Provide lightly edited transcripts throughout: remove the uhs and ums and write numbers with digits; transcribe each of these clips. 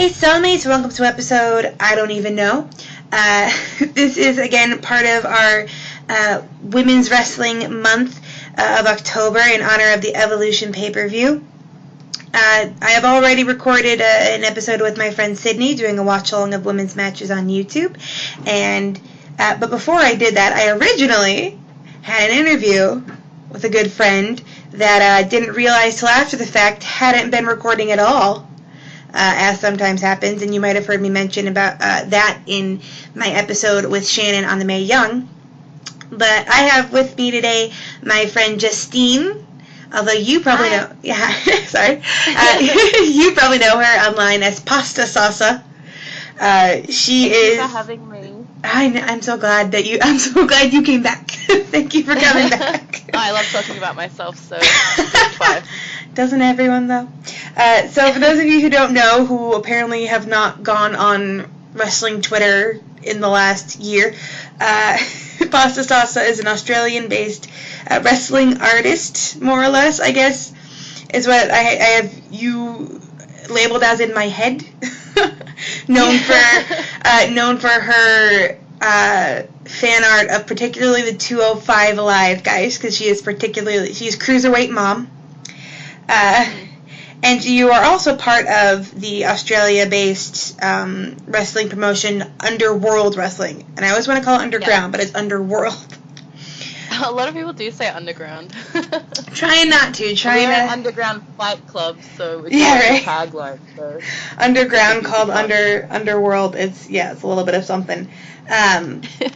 Hey Cellmates, welcome to episode I Don't Even Know. This is again part of our Women's Wrestling Month of October in honor of the Evolution pay-per-view. I have already recorded an episode with my friend Sydney doing a watch-along of women's matches on YouTube. But before I did that, I originally had an interview with a good friend that I didn't realize till after the fact hadn't been recording at all. As sometimes happens, and you might have heard me mention about that in my episode with Shannon on the Mae Young. But I have with me today my friend Justine, although you probably know, sorry, you probably know her online as Pasta Salsa. Thank you for having me. I'm so glad you came back. Thank you for coming back. I love talking about myself, so it's fine. Doesn't everyone, though? So for those of you who don't know, who apparently have not gone on wrestling Twitter in the last year, Pasta Salsa is an Australian-based wrestling artist, more or less, I guess, is what I have you labeled as in my head. known for her fan art of particularly the 205 Live guys, because she's Cruiserweight Mom. And you are also part of the Australia-based wrestling promotion Underworld Wrestling. And I always want to call it Underground, but it's Underworld. A lot of people do say Underground. Trying not to. We're an Underground Fight Club, so it's right. A tagline. So. Underground called Underworld. It's a little bit of something.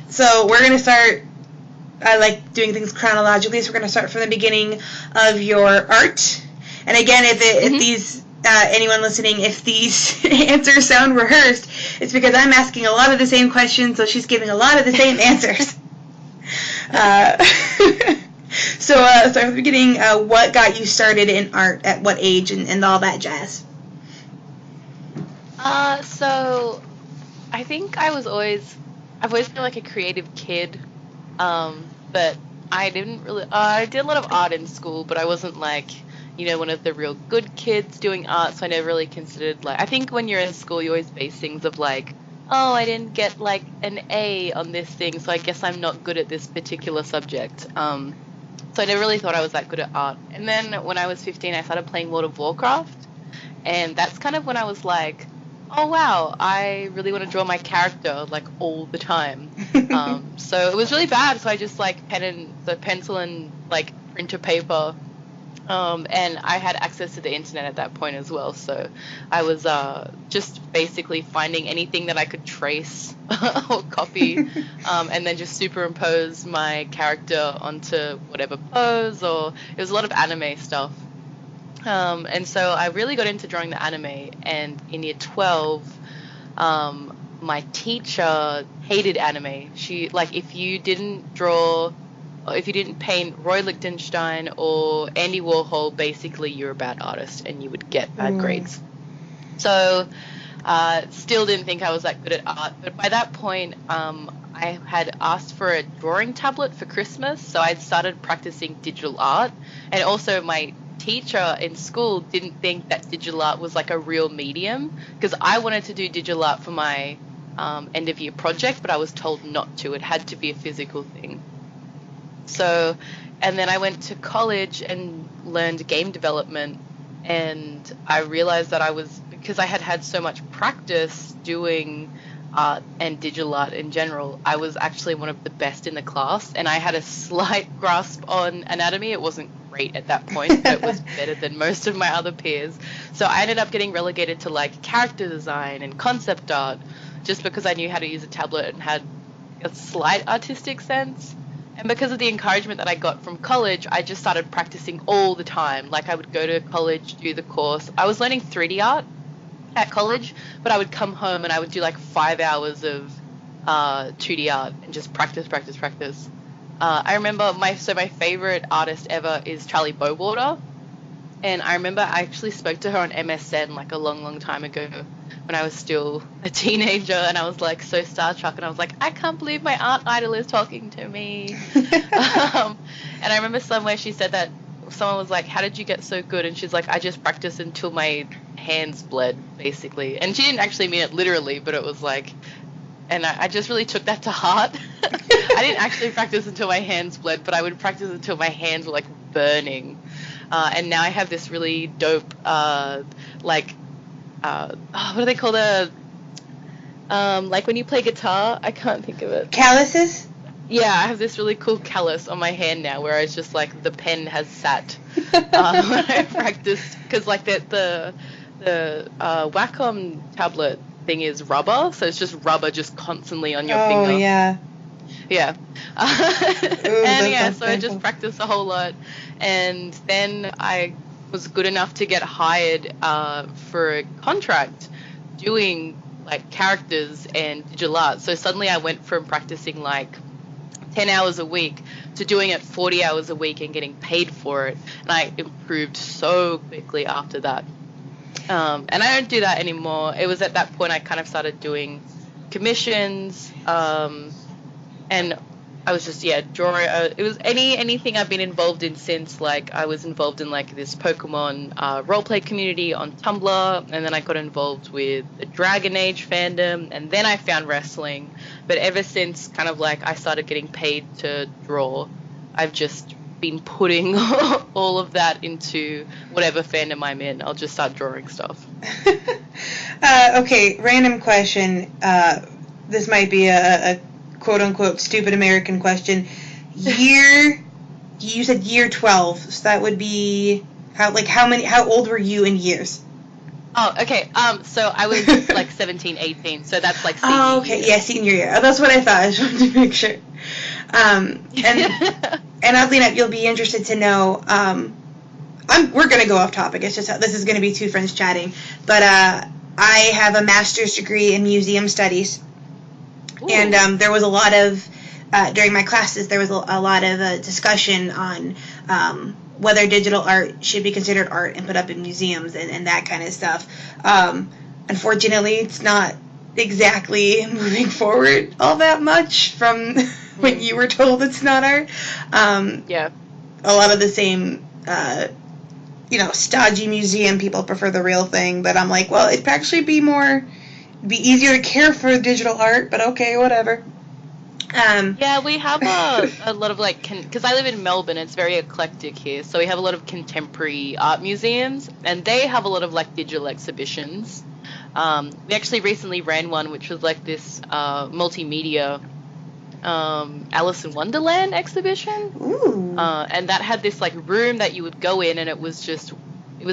So we're going to start... I like doing things chronologically, so we're going to start from the beginning of your art. And again, if these anyone listening, if these answers sound rehearsed, it's because I'm asking a lot of the same questions, so she's giving a lot of the same answers. So from the beginning, what got you started in art? At what age, and all that jazz? So I think I've always been like a creative kid. But I didn't really, I did a lot of art in school, but I wasn't like, one of the real good kids doing art, so I never really considered, I think when you're in school, you always base things of I didn't get, an A on this thing, so I guess I'm not good at this particular subject. So I never really thought I was that good at art. And then when I was 15, I started playing World of Warcraft, and that's kind of when I was like, oh wow, I really want to draw my character all the time. So it was really bad, so I just pencil and printer paper, and I had access to the internet at that point as well, so I was just basically finding anything that I could trace or copy, and then just superimpose my character onto whatever pose, or it was a lot of anime stuff. And so I really got into drawing the anime, and in year 12, my teacher hated anime. She, if you didn't draw, or if you didn't paint Roy Lichtenstein or Andy Warhol, basically you're a bad artist, and you would get bad grades. So, still didn't think I was that good at art, but by that point, I had asked for a drawing tablet for Christmas, so I'd started practicing digital art, and also my teacher in school didn't think that digital art was a real medium, because I wanted to do digital art for my end of year project, but I was told not to. It had to be a physical thing. So, and then I went to college and learned game development, and I realized that because I had so much practice doing art and digital art in general, I was actually one of the best in the class, and I had a slight grasp on anatomy. It wasn't great at that point, but it was better than most of my other peers. So I ended up getting relegated to character design and concept art, just because I knew how to use a tablet and had a slight artistic sense. And because of the encouragement that I got from college, I just started practicing all the time. I would go to college, do the course. I was learning 3D art at college, but I would come home and I would do 5 hours of 2D art and just practice. I remember my favorite artist ever is Charlie Bowater, and I remember I actually spoke to her on MSN a long time ago when I was still a teenager, and I was so starstruck, and I was I can't believe my art idol is talking to me. And I remember somewhere she said that someone was how did you get so good? And she's I just practiced until my hands bled, basically. And she didn't actually mean it literally, but it was like, and I just really took that to heart. I didn't actually practice until my hands bled, but I would practice until my hands were like burning. And now I have this really dope, what do they call like when you play guitar? I can't think of it. Calluses? Yeah, I have this really cool callus on my hand now, where it's just like the pen has sat when I practiced, because like the Wacom tablet thing is rubber, so it's just rubber just constantly on your finger. Oh yeah. Yeah. Ooh, and yeah, so I just practiced a whole lot, and then I was good enough to get hired for a contract doing like characters and digital art. So suddenly I went from practicing like 10 hours a week to doing it 40 hours a week and getting paid for it, and I improved so quickly after that. And I don't do that anymore. It was at that point I kind of started doing commissions, and I was just drawing. It was anything I've been involved in since. Like I was involved in like this Pokemon roleplay community on Tumblr, and then I got involved with the Dragon Age fandom, and then I found wrestling. But ever since kind of like I started getting paid to draw, I've just been putting all of that into whatever fandom I'm in. I'll just start drawing stuff. Okay, random question. This might be a quote-unquote stupid American question. You said year 12, so that would be how old were you in years? Oh, okay. So I was like 17, 18, so that's like senior Oh, okay. year. Yeah, senior year. Oh, that's what I thought. I just wanted to make sure. And oddly enough, you'll be interested to know, we're going to go off topic. It's just this is going to be two friends chatting. But I have a master's degree in museum studies. Ooh. And there was a lot of, during my classes, there was a lot of discussion on whether digital art should be considered art and put up in museums and that kind of stuff. Unfortunately, it's not exactly moving forward all that much from when you were told it's not art. Yeah. A lot of the same, stodgy museum people prefer the real thing, but I'm like, well, it'd actually be easier to care for digital art, but okay, whatever. Yeah, we have a lot of like, because I live in Melbourne, it's very eclectic here, so we have a lot of contemporary art museums, and they have a lot of like digital exhibitions. We actually recently ran one, which was like this multimedia Alice in Wonderland exhibition. Ooh. And that had this like room that you would go in, and it was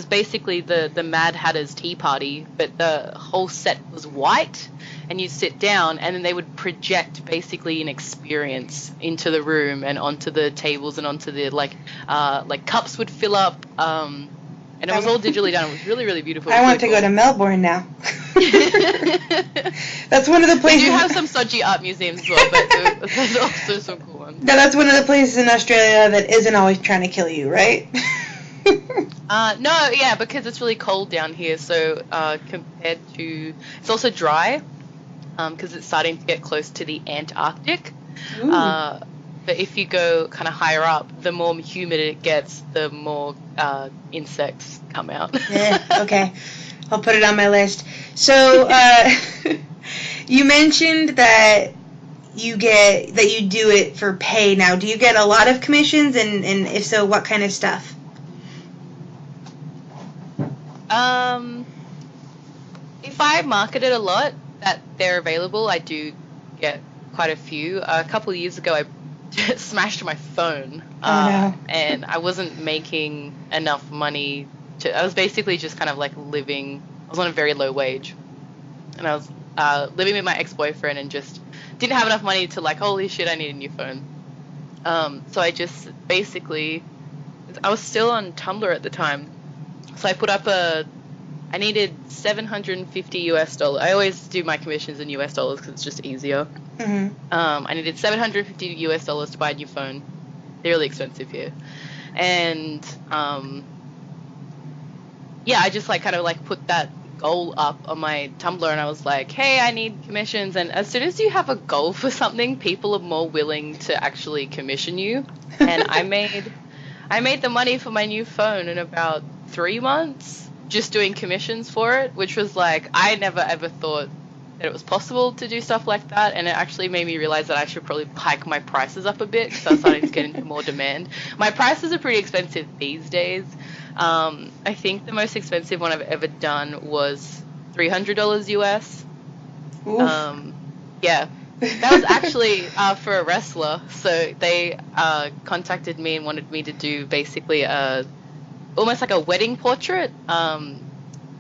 basically the Mad Hatter's Tea Party, but the whole set was white, and you'd sit down, and then they would project basically an experience into the room and onto the tables and onto the like cups would fill up, and it was all digitally done. It was really, really beautiful. I want to go to Melbourne now. That's one of the places. We do have some stodgy art museums as well, but there's also some cool ones. Now, that's one of the places in Australia that isn't always trying to kill you, right? No, yeah, because it's really cold down here, so compared to... It's also dry, because it's starting to get close to the Antarctic. But if you go kind of higher up, the more humid it gets, the more insects come out. Yeah, okay. I'll put it on my list. So, you mentioned that you do it for pay now. Do you get a lot of commissions, and if so, what kind of stuff? If I market it a lot, that they're available, I do get quite a few. A couple of years ago, I smashed my phone. No. And I wasn't making enough money I was basically just kind of like living. I was on a very low wage, and I was living with my ex-boyfriend and just didn't have enough money to like, holy shit, I need a new phone. So I just basically, I was still on Tumblr at the time, so I put up I needed $750. I always do my commissions in US dollars because it's just easier. Mm-hmm. I needed $750 to buy a new phone. They're really expensive here. And I just like kind of like put that goal up on my Tumblr, and I was like, hey, I need commissions. And as soon as you have a goal for something, people are more willing to actually commission you. And I made the money for my new phone in about 3 months. just doing commissions for it, which was like, I never ever thought that it was possible to do stuff like that, and it actually made me realize that I should probably hike my prices up a bit because I was starting to get into more demand. My prices are pretty expensive these days. I think the most expensive one I've ever done was $300 US. Yeah, that was actually for a wrestler. So they contacted me and wanted me to do basically almost like a wedding portrait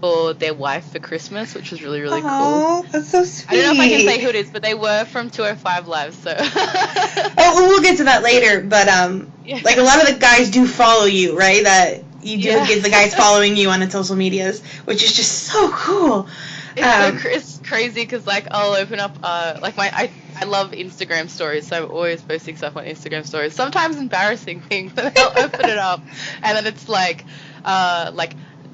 for their wife for Christmas, which was really, really cool. Oh, that's so sweet. I don't know if I can say who it is, but they were from 205 Live, so. Oh, well, we'll get to that later, but like a lot of the guys do follow you, right? That you do get the guys following you on the social medias, which is just so cool. It's crazy because like I'll open up like I love Instagram stories, so I'm always posting stuff on Instagram stories. Sometimes embarrassing things, but I'll open it up and then it's like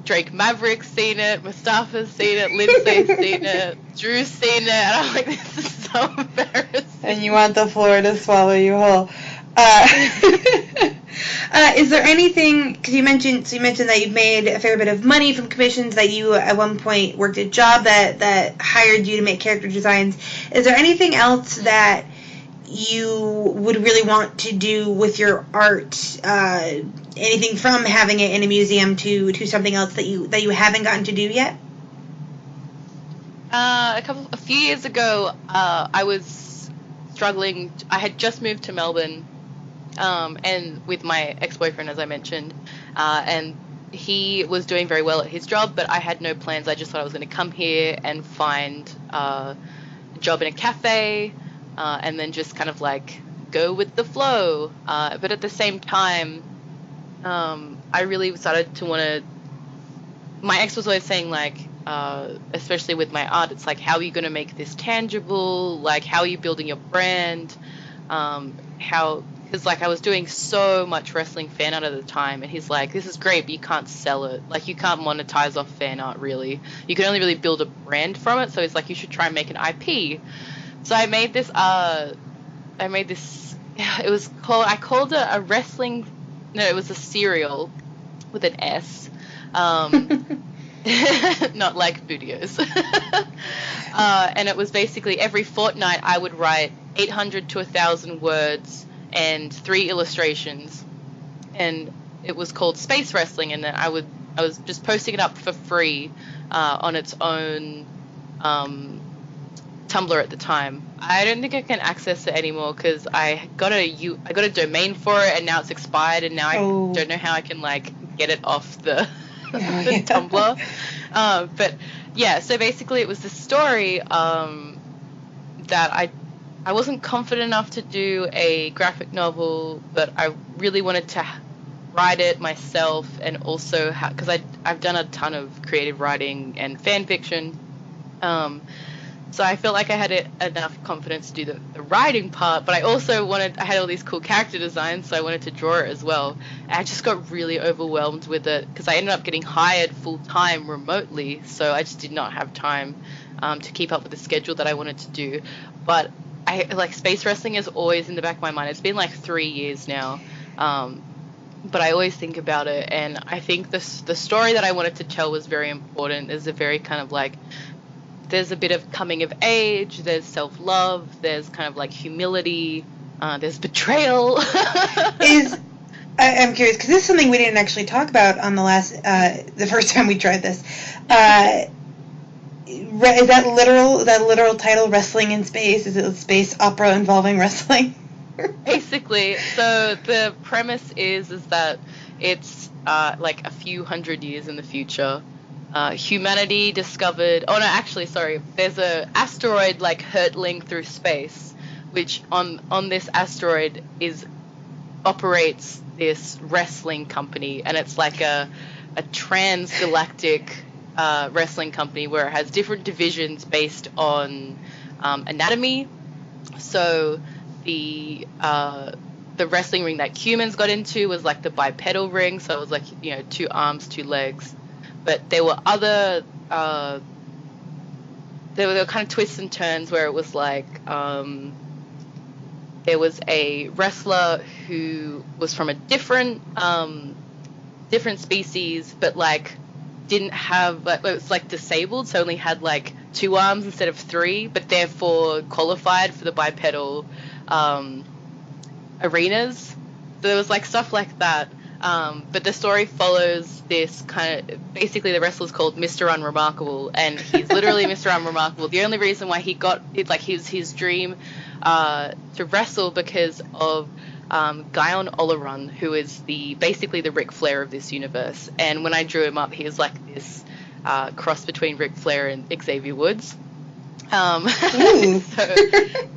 Drake Maverick's seen it, Mustafa's seen it, Lindsay's seen it, Drew's seen it, and I'm like, this is so embarrassing. And you want the floor to swallow you whole. Is there anything, because you mentioned that you've made a fair bit of money from commissions, that you at one point worked a job that hired you to make character designs. Is there anything else that you would really want to do with your art? Anything from having it in a museum to something else that you haven't gotten to do yet? A few years ago, I was struggling. I had just moved to Melbourne, and with my ex-boyfriend, as I mentioned, and he was doing very well at his job, but I had no plans. I just thought I was going to come here and find a job in a cafe, and then just kind of like go with the flow. But at the same time, I really started to want to. My ex was always saying, like, especially with my art, it's like, how are you going to make this tangible? Like, how are you building your brand? Because like I was doing so much wrestling fan art at the time, and he's like, this is great, but you can't sell it. Like, you can't monetize off fan art, really. You can only really build a brand from it. So he's like, you should try and make an IP. So I made this. It was called. I called it a wrestling. No, it was a cereal with an S. Not like Bootios. And it was basically every fortnight I would write 800 to 1,000 words and 3 illustrations, and it was called Space Wrestling. And I was just posting it up for free on its own Tumblr at the time. I don't think I can access it anymore because I got a domain for it, and now it's expired, and now I don't know how I can like get it off the the Tumblr. But yeah, so basically it was this story that I wasn't confident enough to do a graphic novel, but I really wanted to write it myself, and also because I've done a ton of creative writing and fan fiction. So I felt like I had enough confidence to do the writing part, but I also I had all these cool character designs, so I wanted to draw it as well. And I just got really overwhelmed with it because I ended up getting hired full-time remotely, so I just did not have time to keep up with the schedule that I wanted to do. But Space Wrestling is always in the back of my mind. It's been like 3 years now, but I always think about it, and I think the story that I wanted to tell was very important. There's a very kind of like, there's a bit of coming of age, there's self-love, there's kind of like humility, there's betrayal. I'm curious, because this is something we didn't actually talk about on the first time we tried this. Is that literal title, Wrestling in Space? Is it a space opera involving wrestling? Basically, so the premise is that it's like a few hundred years in the future. Humanity discovered. Oh no, actually, sorry. There's a asteroid like hurtling through space, which on this asteroid operates this wrestling company, and it's like a transgalactic wrestling company where it has different divisions based on anatomy. So the wrestling ring that humans got into was like the bipedal ring, so it was like 2 arms, 2 legs. But there were other, there were kind of twists and turns where it was like, there was a wrestler who was from a different species, but like didn't have, it was like disabled, so only had like 2 arms instead of 3, but therefore qualified for the bipedal arenas. So there was like stuff like that. But the story follows this kind of, basically the wrestler's called Mr. Unremarkable, and he's literally Mr. Unremarkable. The only reason why he got it, like his dream to wrestle, because of Guyon Oleron, who is basically the Ric Flair of this universe. And when I drew him up, he was like this cross between Ric Flair and Xavier Woods. So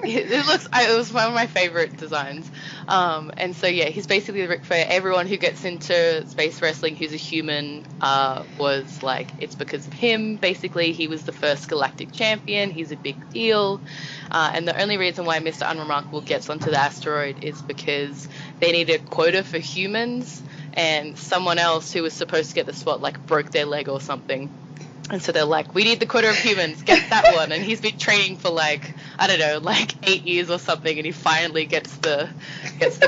it was one of my favorite designs. And so yeah, he's basically the Ric Flair. Everyone who gets into space wrestling who's a human was like, it's because of him. Basically, he was the first galactic champion. He's a big deal. And the only reason why Mr. Unremarkable gets onto the asteroid is because they need a quota for humans, and someone else who was supposed to get the spot like broke their leg or something. And so they're like, we need the quota of humans, get that one. And he's been training for like, I don't know, like 8 years or something, and he finally gets the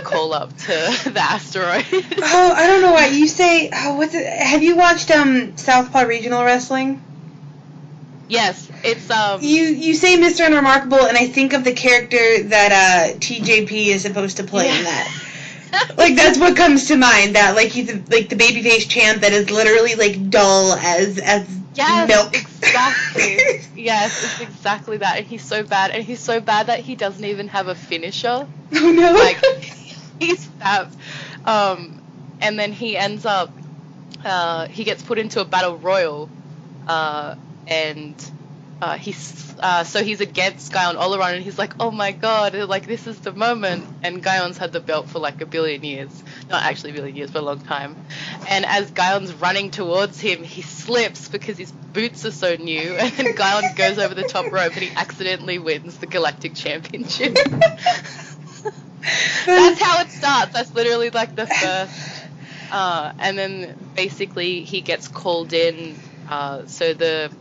call up to the asteroid. Oh, I don't know why. You say, what's it? Have you watched Southpaw Regional Wrestling? Yes, it's You say Mr. Unremarkable, and I think of the character that TJP is supposed to play in that. Like, that's what comes to mind. That like he's like the babyface champ that is literally like dull as milk. Exactly. Yes, it's exactly that. And he's so bad. And he's so bad that he doesn't even have a finisher. Oh no! Like, he's that. And then he ends up. He gets put into a battle royal, and he's against Guyon Oleron, and he's like, oh my god, like this is the moment. And Guyon's had the belt for like a billion years. Not actually a billion years, but a long time. And as Guyon's running towards him, he slips because his boots are so new, and then Guyon goes over the top rope and he accidentally wins the Galactic Championship. That's how it starts. That's literally like the first. And then basically he gets called in. So the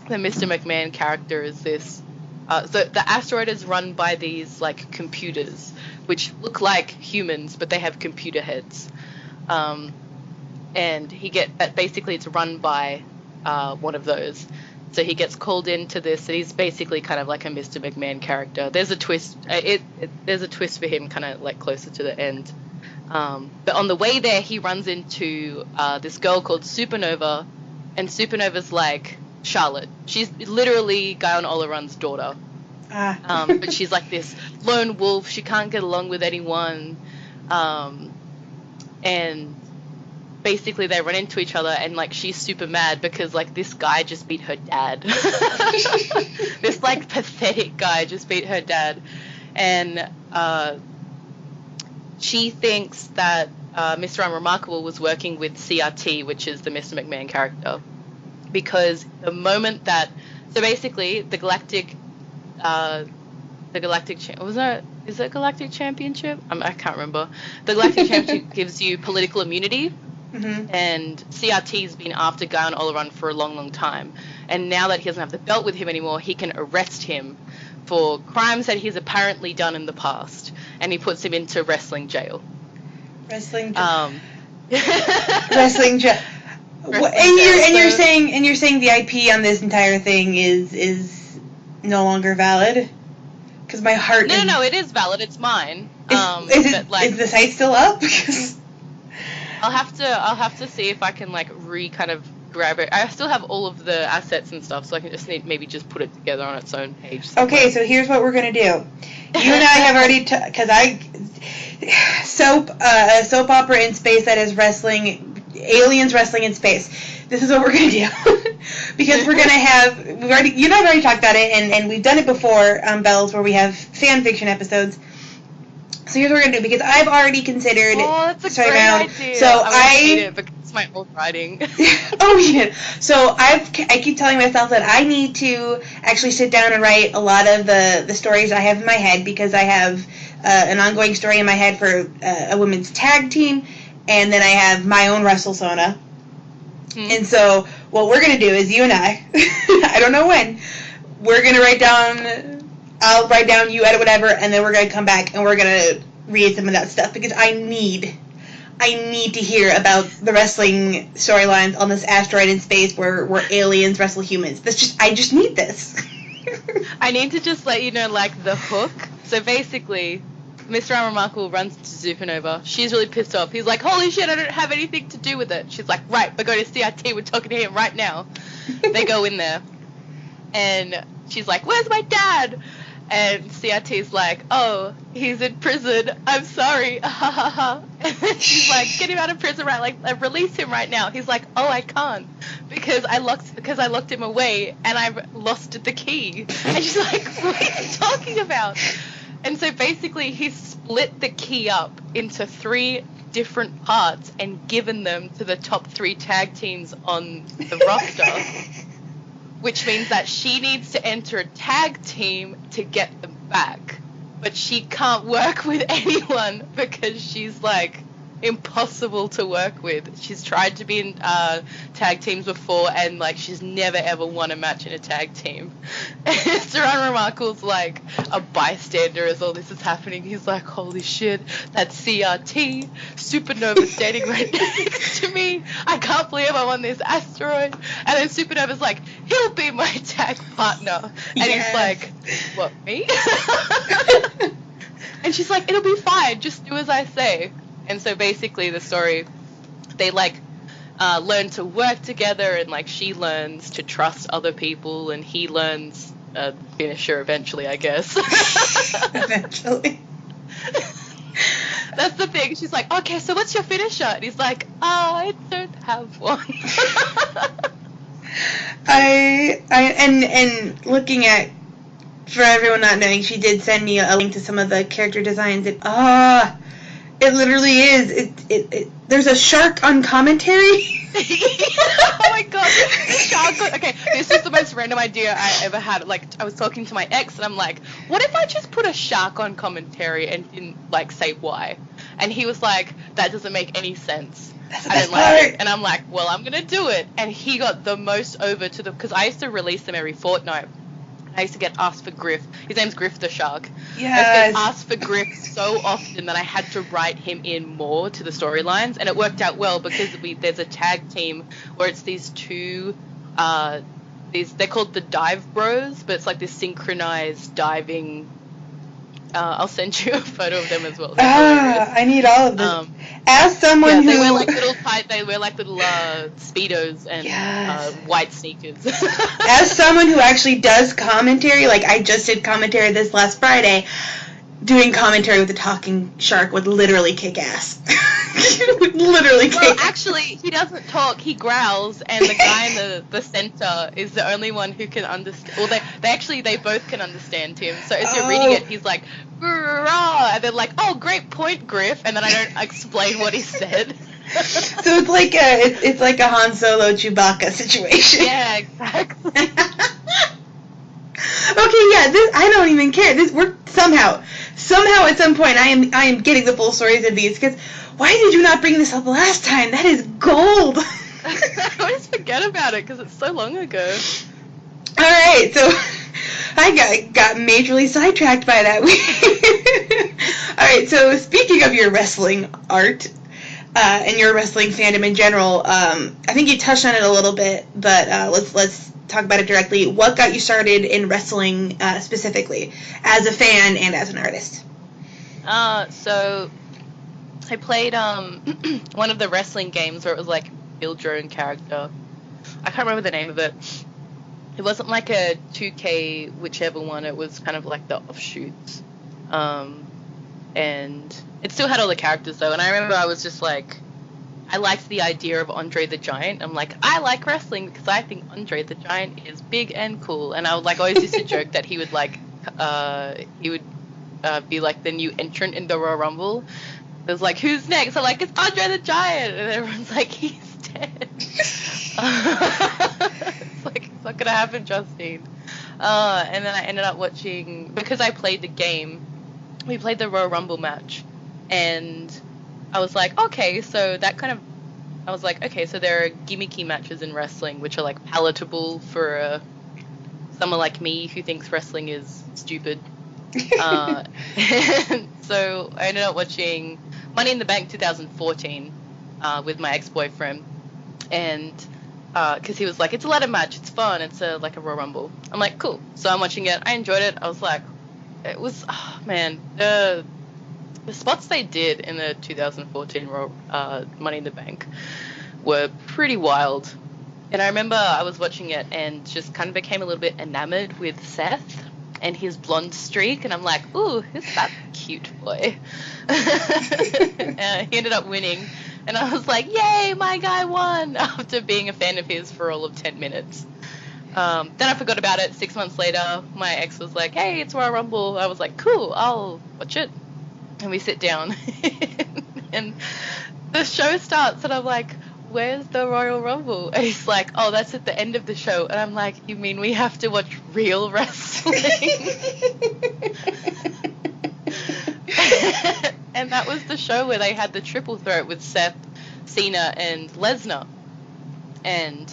Mr. McMahon character is this. So the asteroid is run by these like computers, which look like humans, but they have computer heads. And basically it's run by one of those. So he gets called into this, and he's basically kind of like a Mr. McMahon character. There's a twist. There's a twist for him, kind of like closer to the end. But on the way there, he runs into this girl called Supernova, and Supernova's like Charlotte. She's literally Guyon Oleron's daughter. But she's like this lone wolf. She can't get along with anyone. And basically they run into each other, and like she's super mad because like this guy just beat her dad. This like pathetic guy just beat her dad. And she thinks that Mr. Unremarkable was working with CRT, which is the Mr. McMahon character, because the moment that, so basically the Galactic is it Galactic Championship? I can't remember. The Galactic Championship gives you political immunity, and CRT's been after Guyon Oleron for a long, long time, and now that he doesn't have the belt with him anymore, he can arrest him for crimes that he's apparently done in the past, and he puts him into wrestling jail. Wrestling jail. And you're saying the IP on this entire thing is no longer valid? Because my heart. No, it is valid. It's mine. Is the site still up? I'll have to see if I can like kind of grab it. I still have all of the assets and stuff, so I can maybe just put it together on its own page somewhere. Okay, so here's what we're gonna do. You and I have already, soap opera in space that is aliens wrestling in space. This is what we're gonna do. Because we're gonna have, you and I have already talked about it, and we've done it before, Bells, where we have fan fiction episodes. So here's what we're gonna do, because I've already considered. Oh, that's a great idea. So I hate it because it's my old writing. Oh yeah. So I keep telling myself that I need to actually sit down and write a lot of the stories I have in my head, because I have an ongoing story in my head for a women's tag team, and then I have my own WrestleSona. And so what we're gonna do is, you and I don't know when, we're gonna write down. I'll write down, you edit whatever, and then we're going to come back and we're going to read some of that stuff, because I need I need to hear about the wrestling storylines on this asteroid in space where aliens wrestle humans. I just need this. I need to just let you know, like, the hook. So basically, Mr. Unremarkable runs to Supernova. She's really pissed off. He's like, holy shit, I don't have anything to do with it. She's like, right, we're going to CRT. We're talking to him right now. They go in there. And she's like, where's my dad? And CRT's like, oh, he's in prison. I'm sorry. And then she's like, get him out of prison right, like, release him right now. He's like, oh, I can't because I locked him away and I've lost the key. And she's like, what are you talking about? And so basically he split the key up into 3 different parts and given them to the top 3 tag teams on the roster. Which means that she needs to enter a tag team to get them back. But she can't work with anyone because she's, like, impossible to work with. She's tried to be in tag teams before and, like, she's never ever won a match in a tag team. And Mr. Unremarkable's, like, a bystander as all this is happening. He's like, holy shit, that's CRT. Supernova standing right next to me. I can't believe I'm on this asteroid. And then Supernova's like, he'll be my tag partner. And he's like, what, me? And she's like, it'll be fine, just do as I say. And so basically the story, they, like, learn to work together, and, like, she learns to trust other people, and he learns a finisher eventually, I guess. Eventually. That's the thing. She's like, okay, so what's your finisher? And he's like, I don't have one. And looking at, for everyone not knowing, she did send me a link to some of the character designs, and it literally is. There's a shark on commentary. Oh my god, the shark. Okay, this is the most random idea I ever had. Like, I was talking to my ex, and I'm like, what if I just put a shark on commentary and didn't, like, say why? And he was like, that doesn't make any sense. I didn't like it. And I'm like, well, I'm gonna do it. And he got the most over to because I used to release them every fortnight. I used to get asked for Griff. His name's Griff the Shark. Yes. I used to get asked for Griff so often that I had to write him in more to the storylines, and it worked out well because there's a tag team where it's these 2, they're called the Dive Bros, but it's like this synchronized diving. I'll send you a photo of them as well. I need all of this. As someone who... They wear like little Speedos and white sneakers. As someone who actually does commentary, like I just did commentary this last Friday, doing commentary with a talking shark would literally kick ass. Actually, he doesn't talk, he growls, and the guy in the center is the only one who can understand. Well, they both can understand him. So as you're reading it, he's like, "Rah," and they're like, oh, great point, Griff, and then I don't explain what he said. So it's like a Han Solo Chewbacca situation. Yeah, exactly. Okay, yeah, I don't even care. We're somehow at some point I am getting the full stories of these, because why did you not bring this up last time? That is gold. I always forget about it because it's so long ago. All right, so I got majorly sidetracked by that. All right, so speaking of your wrestling art and your wrestling fandom in general, I think you touched on it a little bit, but let's talk about it directly. What got you started in wrestling specifically, as a fan and as an artist? So I played one of the wrestling games where it was like build your own character. I can't remember the name of it. It wasn't like a 2K whichever one. It was kind of like the offshoots. And it still had all the characters though. And I remember I was just like, I liked the idea of Andre the Giant. I'm like, I like wrestling because I think Andre the Giant is big and cool. And I would like always used to joke that he would be like the new entrant in the Royal Rumble. It was like, who's next? I'm like, it's Andre the Giant, and everyone's like, he's dead. It's like, it's not gonna happen, Justine. And then I ended up watching, because I played the game. We played the Royal Rumble match, and I was like, okay, so that kind of, I was like, okay, so there are gimmicky matches in wrestling which are like palatable for someone like me who thinks wrestling is stupid. And so I ended up watching Money in the Bank 2014 with my ex-boyfriend, and because he was like, it's a ladder match, it's fun, it's like a Royal Rumble. I'm like, cool. So I'm watching it. I enjoyed it. I was like, it was, oh, man, the spots they did in the 2014 Money in the Bank were pretty wild. And I remember I was watching it and just kind of became a little bit enamored with Seth and his blonde streak, and I'm like, ooh, who's that cute boy? He ended up winning, and I was like, yay, my guy won, after being a fan of his for all of 10 minutes. Then I forgot about it. 6 months later, my ex was like, hey, it's Royal Rumble. I was like, cool, I'll watch it. And we sit down, and the show starts, and I'm like, where's the Royal Rumble? And he's like, oh, that's at the end of the show. And I'm like, you mean we have to watch real wrestling? And that was the show where they had the triple threat with Seth, Cena, and Lesnar. And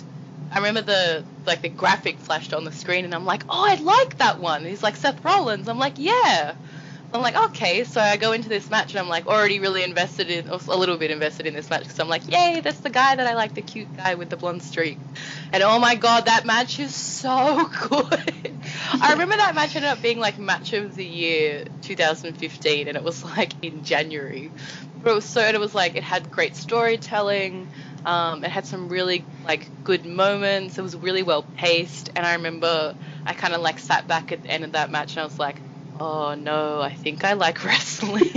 I remember the graphic flashed on the screen, and I'm like, oh, I like that one. And he's like, Seth Rollins. I'm like, yeah. I'm like, okay, so I go into this match, and I'm like already really invested in, or a little bit invested in this match, because I'm like, yay, that's the guy that I like, the cute guy with the blonde streak. And oh my god, that match is so good. I remember that match ended up being like match of the year 2015, and it was like in January. But it was like, it had great storytelling, it had some really like good moments, it was really well paced, and I remember I kind of like sat back at the end of that match, and I was like, oh no, I think I like wrestling.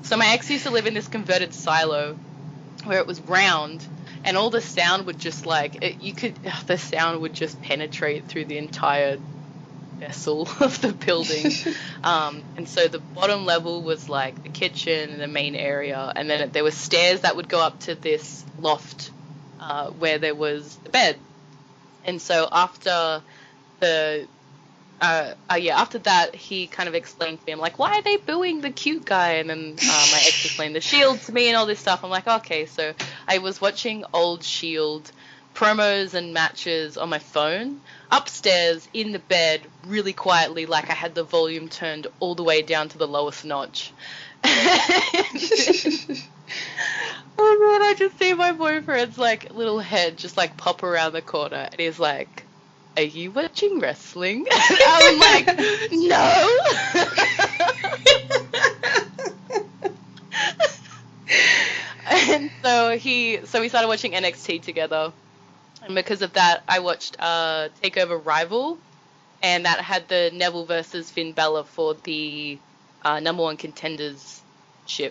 So my ex used to live in this converted silo where it was round, and all the sound would just the sound would just penetrate through the entire vessel of the building. And so the bottom level was like the kitchen and the main area, and then there were stairs that would go up to this loft where there was the bed. And so after that, he kind of explained to me, I'm like, why are they booing the cute guy? And then my ex explained the Shield to me and all this stuff. I'm like, okay, so I was watching old Shield promos and matches on my phone, upstairs in the bed, really quietly, like I had the volume turned all the way down to the lowest notch. Oh man, I just see my boyfriend's like little head just like pop around the corner, and he's like, are you watching wrestling? I'm like, no. And so we started watching NXT together, and because of that, I watched Takeover Rival, and that had the Neville versus Finn Balor for the number one contendership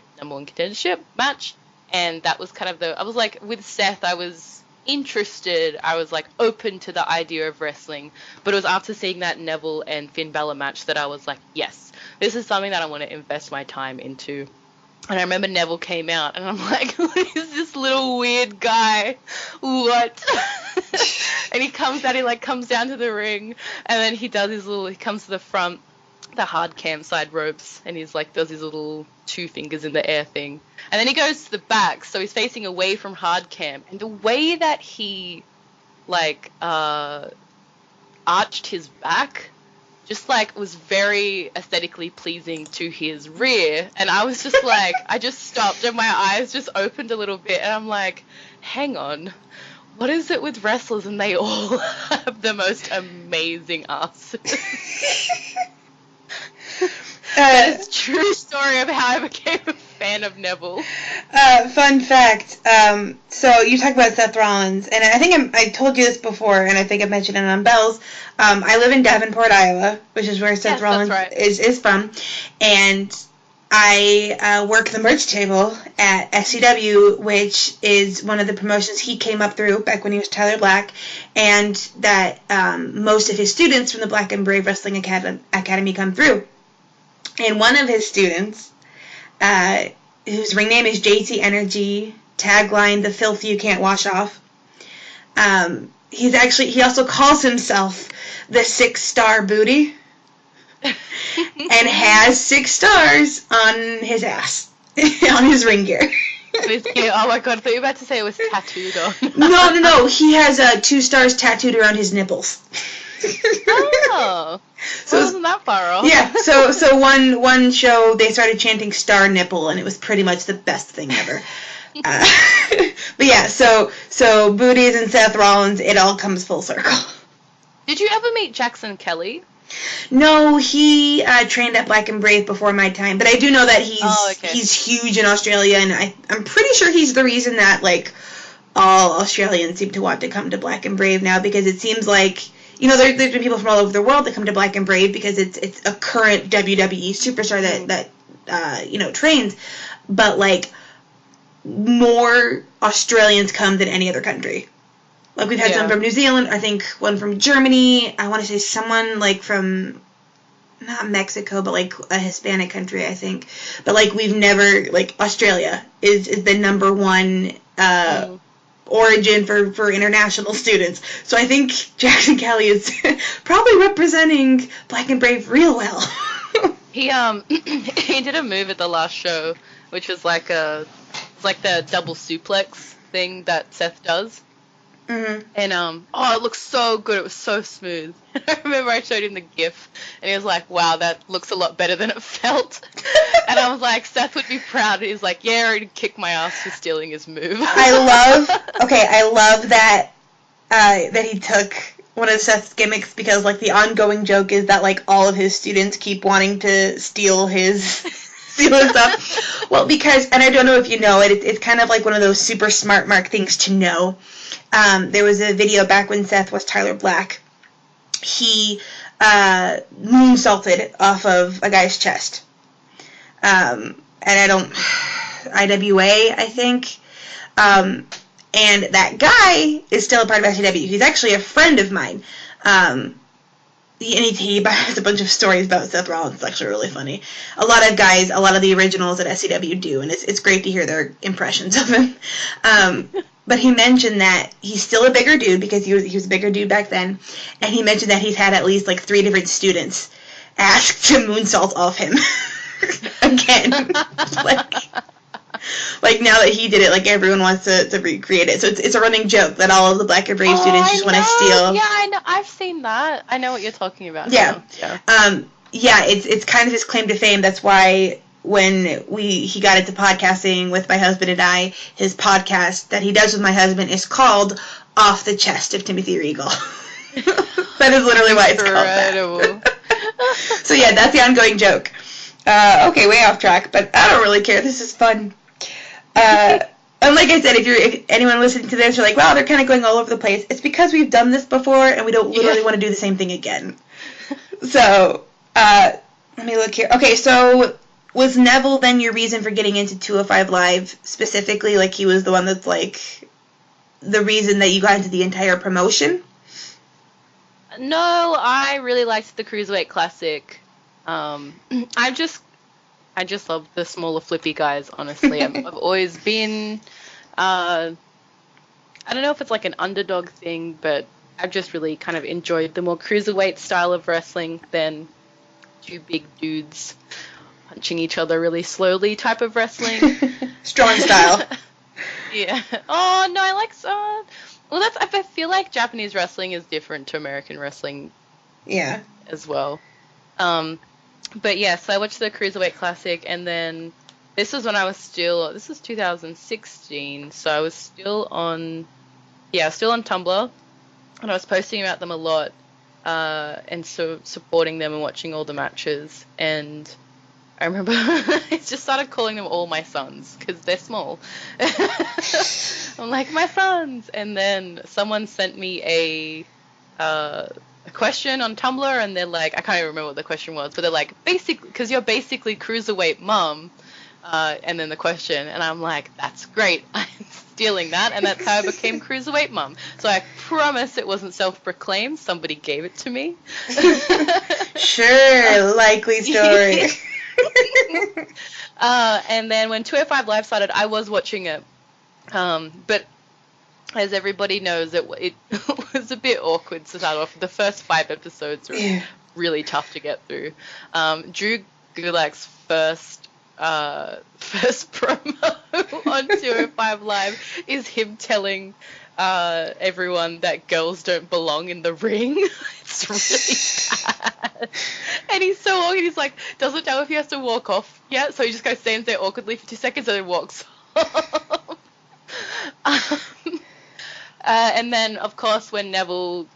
match, and that was kind of I was like, with Seth, I was interested, I was like open to the idea of wrestling, but it was after seeing that Neville and Finn Balor match that I was like, yes, this is something that I want to invest my time into. And I remember Neville came out, and I'm like, who is this little weird guy? What? And he comes down to the ring, and then he comes to the front, the hard cam side ropes, and he's like, does his little 2 fingers in the air thing. And then he goes to the back, so he's facing away from hard cam, and the way that he arched his back just like was very aesthetically pleasing to his rear, and I was just like, I just stopped and my eyes just opened a little bit, and I'm like, hang on, what is it with wrestlers and they all have the most amazing asses? That is a true story of how I became a fan of Neville. Fun fact, so you talk about Seth Rollins, and I think I told you this before, and I think I mentioned it on Bells. I live in Davenport, Iowa, which is where Seth Rollins is from, and I work the merch table at SCW, which is one of the promotions he came up through back when he was Tyler Black, and that most of his students from the Black and Brave Wrestling Academy come through. And one of his students, whose ring name is JT Energy, tagline, the filth you can't wash off, he also calls himself the 6-star booty, and has 6 stars on his ass, on his ring gear. Oh my god, I thought you were about to say it was tattooed on. No, he has 2 stars tattooed around his nipples. Oh, So well, wasn't that far off? yeah, so one show they started chanting "star nipple" and it was pretty much the best thing ever. But yeah, so Booties and Seth Rollins, it all comes full circle. Did you ever meet Jackson Kelly? No, he trained at Black and Brave before my time, but I do know that he's huge in Australia, and I'm pretty sure he's the reason that like all Australians seem to want to come to Black and Brave now, because it seems like, you know, there's been people from all over the world that come to Black and Brave because it's a current WWE superstar that you know, trains, but like more Australians come than any other country. Like, we've had some from New Zealand, I think one from Germany, I want to say someone, like, from, not Mexico, but, like, a Hispanic country, I think. But, like, we've never, like, Australia is the number one origin for international students. So I think Jackson Kelly is probably representing Black and Brave real well. He he did a move at the last show, which was like the double suplex thing that Seth does. Mm-hmm. And it looks so good. It was so smooth. I remember I showed him the GIF, and he was like, "Wow, that looks a lot better than it felt." And I was like, "Seth would be proud." He's like, "Yeah, he'd kick my ass for stealing his move." I love that that he took one of Seth's gimmicks, because like the ongoing joke is that like all of his students keep wanting to steal his stuff. Well, because, and I don't know if you know it, it's kind of like one of those super smart Mark things to know. There was a video back when Seth was Tyler Black. He moonsaulted off of a guy's chest. And IWA, I think. And that guy is still a part of SCW. He's actually a friend of mine. He has a bunch of stories about Seth Rollins. It's actually really funny. A lot of the originals at SCW do, and it's great to hear their impressions of him. But he mentioned that he's still a bigger dude, because he was a bigger dude back then, and he mentioned that he's had at least like 3 different students ask to moonsault off him again. like now that he did it, like everyone wants to recreate it. So it's a running joke that all of the Black and Brave students just want to steal. Yeah, I know. I've seen that. I know what you're talking about. Yeah. It's kind of his claim to fame. That's why when he got into podcasting with my husband and I, his podcast that he does with my husband is called Off the Chest of Timothy Regal. That is literally why it's called that. So yeah, that's the ongoing joke. Okay, way off track, but I don't really care. This is fun. And like I said, if anyone listening to this, you're like, wow, they're kind of going all over the place. It's because we've done this before, and we don't literally want to do the same thing again. So, let me look here. Okay, so was Neville then your reason for getting into 205 Live specifically? Like, he was the one that's, like, the reason that you got into the entire promotion? No, I really liked the Cruiserweight Classic. I just love the smaller flippy guys, honestly. I've always been, I don't know if it's like an underdog thing, but I've just really kind of enjoyed the more cruiserweight style of wrestling than 2 big dudes punching each other really slowly type of wrestling. Strong style. Yeah. Oh, no, I like, well, I feel like Japanese wrestling is different to American wrestling. Yeah. As well. But yeah, so I watched the Cruiserweight Classic, and then this was 2016, so I was still on Tumblr, and I was posting about them a lot, and so supporting them and watching all the matches, and I remember I just started calling them all my sons, because they're small. I'm like, my sons! And then someone sent me a question on Tumblr, and they're like, I can't even remember what the question was, but they're like, basically, because you're basically cruiserweight mum, and then the question, and I'm like, that's great, I'm stealing that, and that's how I became cruiserweight mum. So I promise it wasn't self-proclaimed, somebody gave it to me. Sure, likely story. And then when 205 Live started, I was watching it, but as everybody knows, it was a bit awkward to start off. The first 5 episodes were really tough to get through. Drew Gulak's first promo on 205 Live is him telling everyone that girls don't belong in the ring. It's really bad. And he's so awkward. He's like, doesn't know if he has to walk off yet, so he just kind of stands there awkwardly for 2 seconds and then walks off. And then, of course, when Neville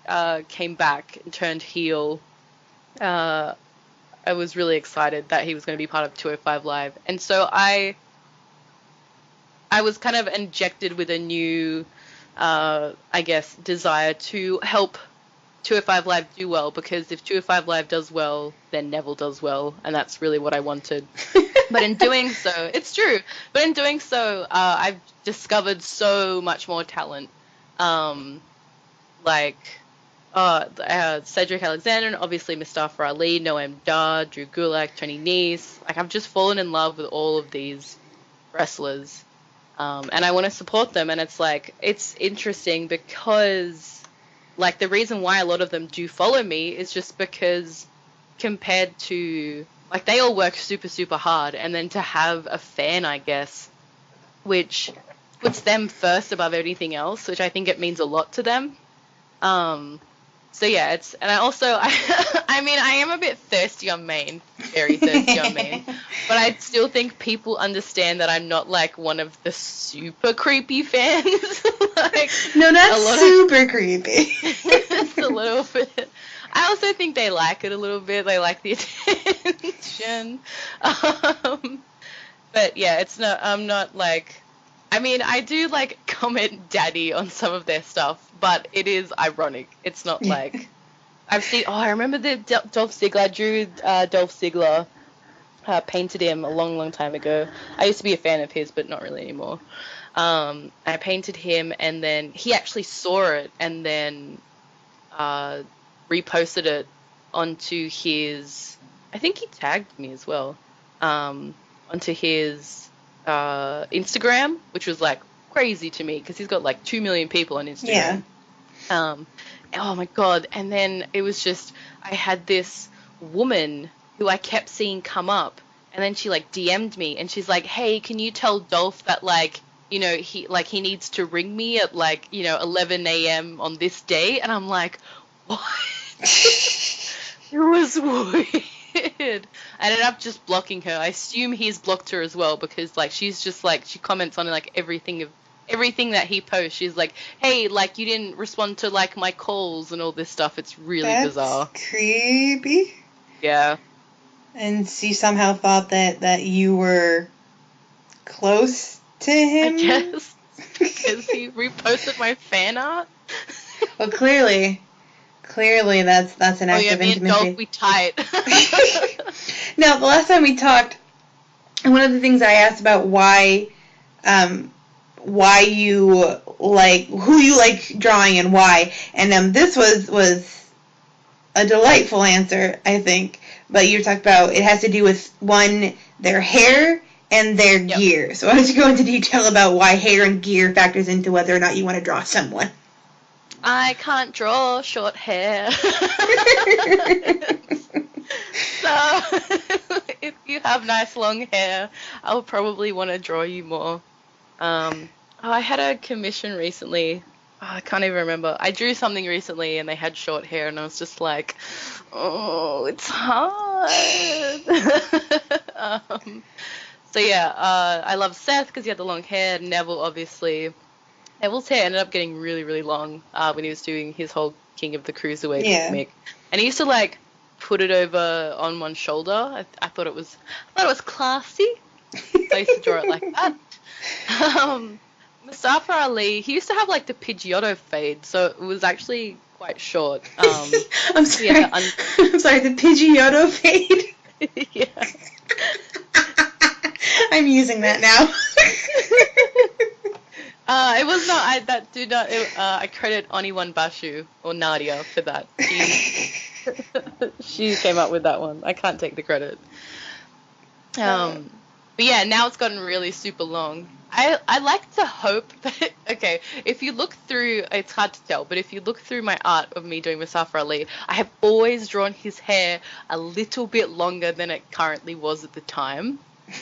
came back and turned heel, I was really excited that he was going to be part of 205 Live. And so I was kind of injected with a new, I guess, desire to help 205 Live do well, because if 205 Live does well, then Neville does well, and that's really what I wanted. But in doing so, it's true, but in doing so, I've discovered so much more talent. Cedric Alexander, and obviously Mustafa Ali, Noam Dar, Drew Gulak, Tony Nese. Like, I've just fallen in love with all of these wrestlers. And I want to support them, and it's like, it's interesting because, like, the reason why a lot of them do follow me is just because compared to, like, they all work super, super hard, and then to have a fan, I guess, which puts them first above anything else, which I think it means a lot to them. So yeah, and I also, I mean, I am a bit thirsty on Maine, very thirsty on Maine, but I still think people understand that I'm not like one of the super creepy fans. Like, no, not super creepy. Just a little bit. I also think they like it a little bit. They like the attention. But yeah, I'm not like, I mean, I do like comment daddy on some of their stuff, but it is ironic. It's not like, I remember the Dolph Ziggler. I drew Dolph Ziggler, painted him a long, long time ago. I used to be a fan of his, but not really anymore. I painted him, and then he actually saw it, and then reposted it onto his, I think he tagged me as well, onto his Instagram, which was like crazy to me because he's got like 2 million people on Instagram. Yeah. Oh my god! And then it was just, I had this woman who I kept seeing come up, and then she like DM'd me, and she's like, "Hey, can you tell Dolph that, like, you know, he needs to ring me at, like, you know, 11 a.m. on this day?" And I'm like, what? It was weird. I ended up just blocking her. I assume he's blocked her as well, because like she's just like, she comments on like everything that he posts. She's like, "Hey, like, you didn't respond to like my calls and all this stuff." It's really bizarre. Creepy. Yeah. And she somehow thought that you were close to him? I guess. Because he reposted my fan art. Well, clearly that's an act of intimacy. Me and Dolph, we tight. Now, the last time we talked, one of the things I asked about why you like, who you like drawing and why, and this was a delightful answer, I think. But you talked about it has to do with, one, their hair and their gear. So why don't you go into detail about why hair and gear factors into whether or not you want to draw someone? I can't draw short hair. So, if you have nice long hair, I'll probably want to draw you more. I had a commission recently. I can't even remember. I drew something recently and they had short hair, and I was just like, oh, it's hard. So yeah, I love Seth because he had the long hair. Neville, obviously. Neville's hair ended up getting really, really long when he was doing his whole King of the Cruiserweight gimmick. And he used to like put it over on one shoulder. I thought it was classy. So I used to draw it like that. Mustafa Ali, he used to have like the Pidgeotto fade, so it was actually quite short. I'm sorry. I'm sorry, the Pidgeotto fade? Yeah. I'm using that now. It was not. I credit Oniwan Bashu or Nadia for that. She came up with that one. I can't take the credit. But yeah, now it's gotten really super long. I like to hope that, okay, if you look through, it's hard to tell, but if you look through my art of me doing Mustafa Ali, I have always drawn his hair a little bit longer than it currently was at the time.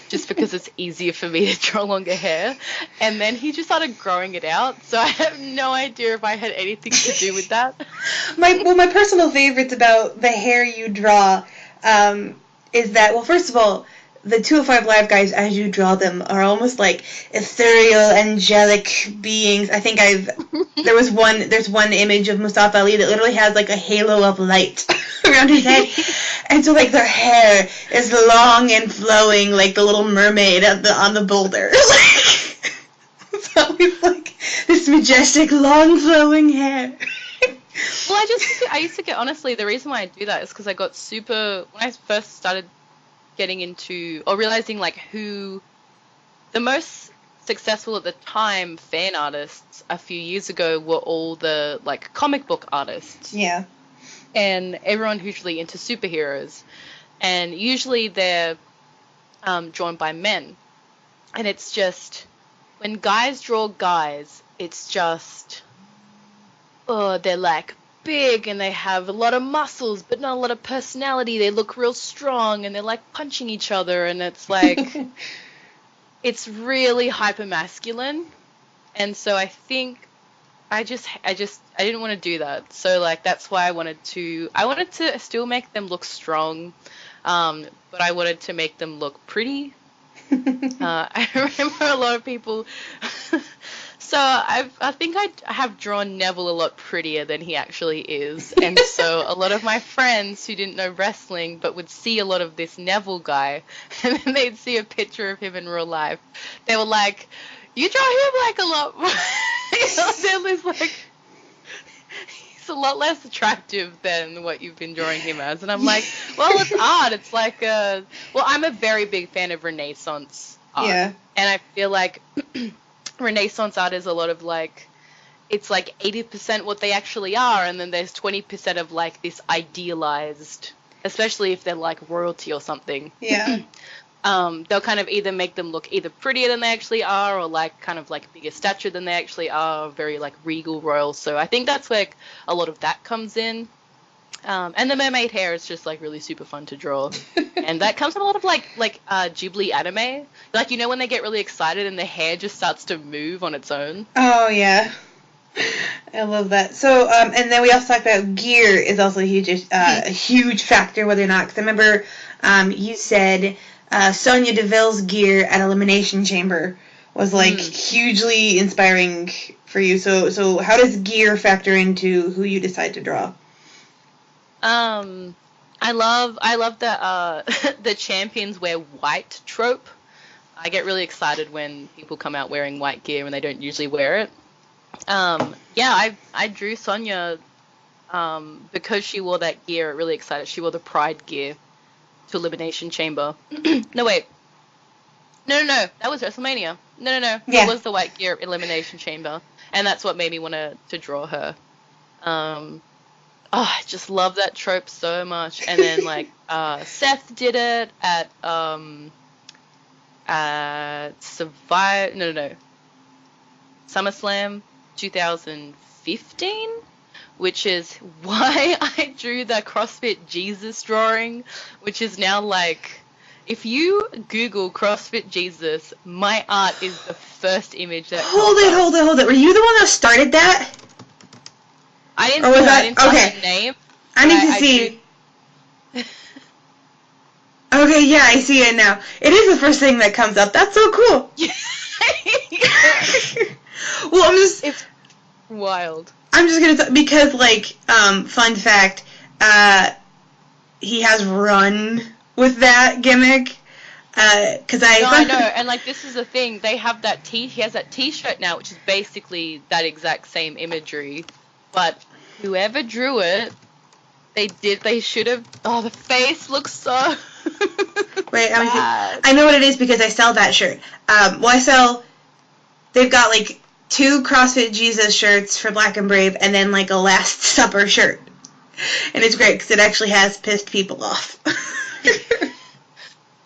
just because it's easier for me to draw longer hair. And then he just started growing it out, so I have no idea if I had anything to do with that. My personal favorites about the hair you draw is that, well, first of all, the 205 Live guys, as you draw them, are almost like ethereal, angelic beings. I think there's one image of Mustafa Ali that literally has like a halo of light around his head. And so like their hair is long and flowing like the Little Mermaid on the boulder. It's always like this majestic, long flowing hair. Well, I used to get, honestly, the reason why I do that is because I got super, when I first started getting into, or realizing like who the most successful at the time fan artists a few years ago were all the like comic book artists. Yeah. And everyone who's really into superheroes. And usually they're drawn by men. And it's just, when guys draw guys, it's just, they're like big and they have a lot of muscles but not a lot of personality. They look real strong and they're like punching each other, and it's like it's really hyper masculine. And so I think I didn't want to do that. So like that's why I wanted to still make them look strong, but I wanted to make them look pretty. I remember a lot of people so I think I have drawn Neville a lot prettier than he actually is. And so a lot of my friends who didn't know wrestling but would see a lot of this Neville guy, and then they'd see a picture of him in real life, they were like, you draw him like a lot more. They're like, he's a lot less attractive than what you've been drawing him as. And I'm like, well, it's art. It's like I'm a very big fan of Renaissance art. Yeah. And I feel like Renaissance art is a lot of like, it's like 80% what they actually are, and then there's 20% of like this idealized, especially if they're like royalty or something. Yeah. They'll kind of either make them look either prettier than they actually are, or like kind of like bigger stature than they actually are, very like regal royal. So I think that's like a lot of that comes in. And the mermaid hair is just like really super fun to draw. And that comes from a lot of like Ghibli anime. Like, you know, when they get really excited and the hair just starts to move on its own. Oh, yeah. I love that. So, and then we also talked about gear is also a huge factor, whether or not, because I remember you said Sonya Deville's gear at Elimination Chamber was like hugely inspiring for you. So how does gear factor into who you decide to draw? I love the the champions wear white trope. I get really excited when people come out wearing white gear and they don't usually wear it. I drew Sonya because she wore that gear. It really excited. She wore the Pride gear to Elimination Chamber. No, wait. No. That was WrestleMania. No. Yeah. It was the white gear at Elimination Chamber, and that's what made me want to draw her. I just love that trope so much. And then like Seth did it at SummerSlam 2015, which is why I drew the CrossFit Jesus drawing, which is now like, if you Google CrossFit Jesus, my art is the first image that Hold it. Were you the one that started that? I didn't start the name. I need to see. Okay, yeah, I see it now. It is the first thing that comes up. That's so cool. Well, it's wild. I'm just gonna because like fun fact, he has run with that gimmick. I know, and like this is the thing. They have that he has that T-shirt now, which is basically that exact same imagery. But whoever drew it, they should have. Oh, the face looks so. Wait, I know what it is because I sell that shirt. They've got like 2 CrossFit Jesus shirts for Black and Brave, and then like a Last Supper shirt. And it's great because it actually has pissed people off.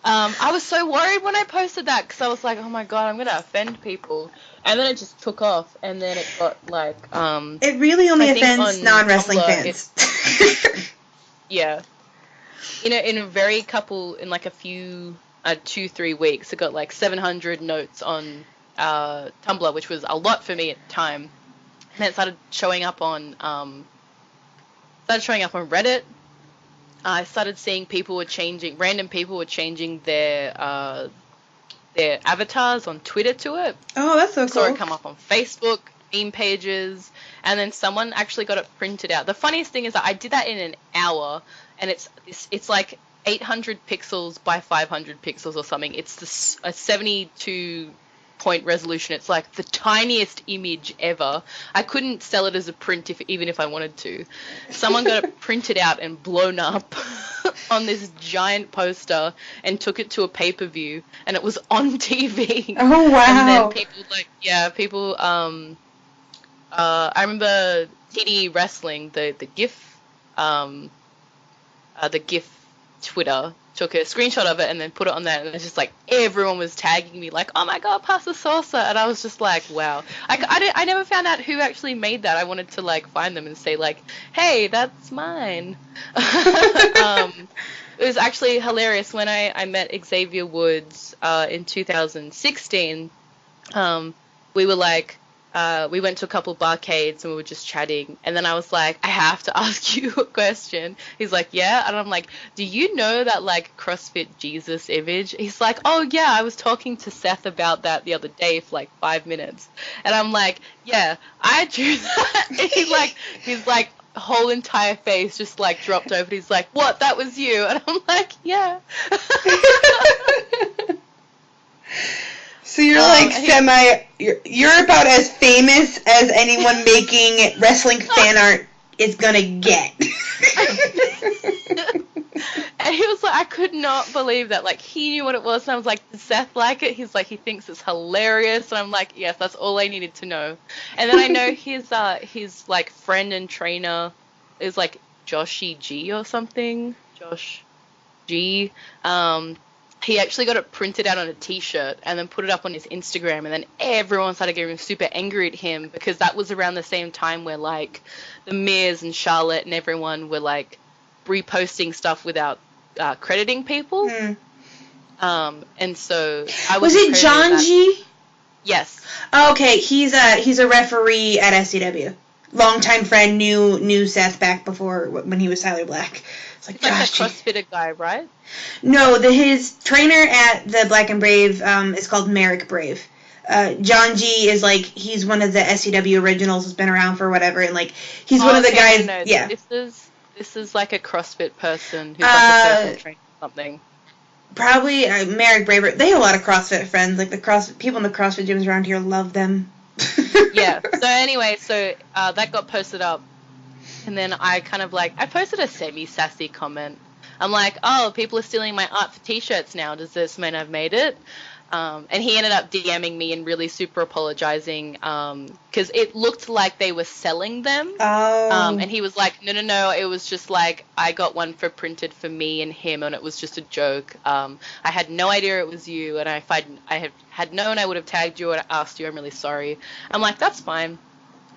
I was so worried when I posted that because I was like, oh my god, I'm gonna offend people. And then it just took off, and then it got like it really only offends non-wrestling fans. Yeah. In a few 2-3 weeks. I got like 700 notes on Tumblr, which was a lot for me at the time. And then it started showing up on Reddit. I started seeing random people were changing their avatars on Twitter to it. Oh, that's so cool. Saw it come up on Facebook, meme pages, and then someone actually got it printed out. The funniest thing is that I did that in an hour, and it's like 800 pixels by 500 pixels or something. It's a 72-point resolution. It's like the tiniest image ever. I couldn't sell it as a print even if I wanted to. Someone got it printed out and blown up on this giant poster and took it to a pay-per-view, and it was on TV. Oh, wow. And then I remember TD Wrestling, the GIF Twitter, took a screenshot of it and then put it on there, and it's just like everyone was tagging me like, oh my god, pass the saucer, and I was just like, wow. I never found out who actually made that. I wanted to like find them and say like, hey, that's mine. It was actually hilarious when I met Xavier Woods in 2016. We were like, we went to a couple of barcades and we were just chatting, and then I was like, I have to ask you a question. He's like, yeah, and I'm like, do you know that like CrossFit Jesus image? He's like, oh yeah, I was talking to Seth about that the other day for like 5 minutes, and I'm like, yeah, I drew that. And he's like whole entire face just like dropped over. He's like, what, that was you? And I'm like, yeah. So you're you're about as famous as anyone making wrestling fan art is gonna get. And he was like, I could not believe that, like, he knew what it was, and I was like, does Seth like it? He's like, he thinks it's hilarious, and I'm like, yes, that's all I needed to know. And then I know his like friend and trainer is like Joshy G or something. Josh G. He actually got it printed out on a t-shirt and then put it up on his Instagram, and then everyone started getting super angry at him because that was around the same time where like the Miz and Charlotte and everyone were like reposting stuff without crediting people. And so I was it John G? Yes. Oh, okay, he's a referee at SCW. Longtime friend, knew Seth back before when he was Tyler Black. It's like Josh G. CrossFitter guy, right? No, his trainer at the Black and Brave is called Merrick Brave. John G is like, he's one of the SCW originals, has been around for whatever, and like he's one of the guys. No. Yeah. This is like a CrossFit person who's like a personal trainer or something. Probably Merrick Brave. They have a lot of CrossFit friends. Like people in the CrossFit gyms around here love them. Yeah. So anyway, that got posted up, and then I kind of like, I posted a semi-sassy comment. I'm like, oh, people are stealing my art for t-shirts now. Does this mean I've made it? And he ended up DMing me and really super apologizing because it looked like they were selling them. Oh. And he was like, no, it was just like I got one printed for me and him, and it was just a joke. I had no idea it was you, and if I had known, I would have tagged you and asked you. I'm really sorry. I'm like, that's fine.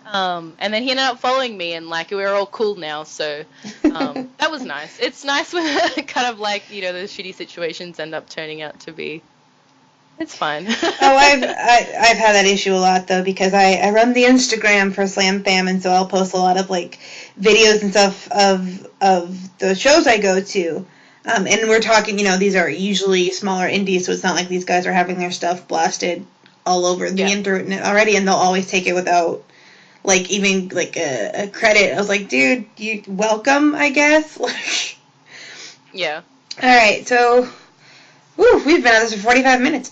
And then he ended up following me, and like we were all cool now, so that was nice. It's nice when kind of like, you know, those shitty situations end up turning out to be. It's fine. Oh, I've had that issue a lot though, because I run the Instagram for Slam Fam, and so I'll post a lot of like videos and stuff of the shows I go to. And we're talking, you know, these are usually smaller indies, so it's not like these guys are having their stuff blasted all over the internet already, and they'll always take it without like even like a credit. I was like, dude, you welcome, I guess. Yeah. All right, so we've been at this for 45 minutes.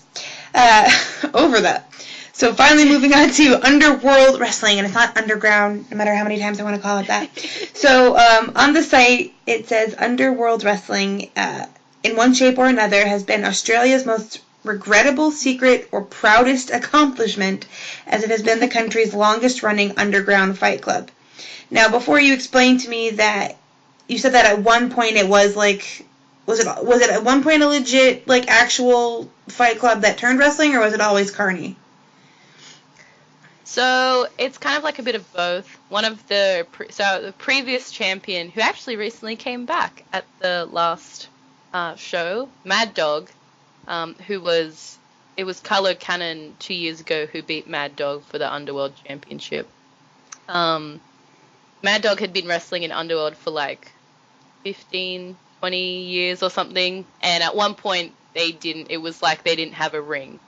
Over that. So finally moving on to Underworld Wrestling, and it's not underground, no matter how many times I want to call it that. So on the site, it says Underworld Wrestling, in one shape or another, has been Australia's most regrettable secret or proudest accomplishment, as it has been the country's longest-running underground fight club. Now, before you explain to me that, you said that at one point it was like, was it at one point a legit, like, actual fight club that turned wrestling, or was it always carny? So it's kind of like a bit of both. One of the previous champion, who actually recently came back at the last show, Mad Dog, it was Carlo Cannon 2 years ago who beat Mad Dog for the Underworld Championship. Mad Dog had been wrestling in Underworld for like 15, 20 years or something, and at one point it was like they didn't have a ring.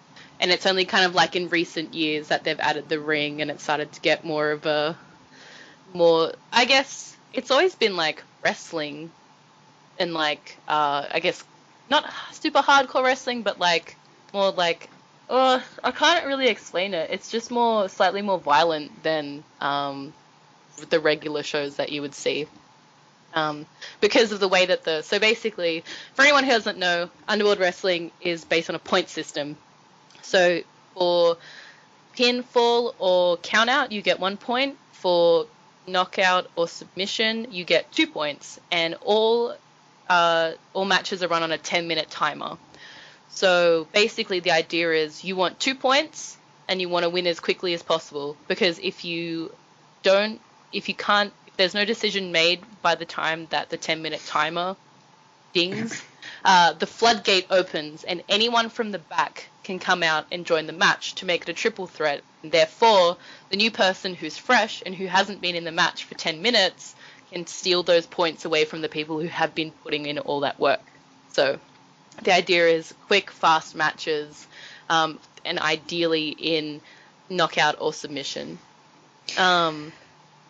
And it's only kind of like in recent years that they've added the ring, and it started to get I guess it's always been like wrestling and like, I guess not super hardcore wrestling, but like more like, I can't really explain it. It's just slightly more violent than the regular shows that you would see. Because of the way that so basically, for anyone who doesn't know, Underworld Wrestling is based on a point system. So for pinfall or countout, you get 1 point. For knockout or submission, you get 2 points. And all matches are run on a 10-minute timer. So basically the idea is you want 2 points and you want to win as quickly as possible, because if there's no decision made by the time that the 10-minute timer dings, the floodgate opens and anyone from the back can come out and join the match to make it a triple threat. And therefore, the new person who's fresh and who hasn't been in the match for 10 minutes can steal those points away from the people who have been putting in all that work. So the idea is quick, fast matches, and ideally in knockout or submission. I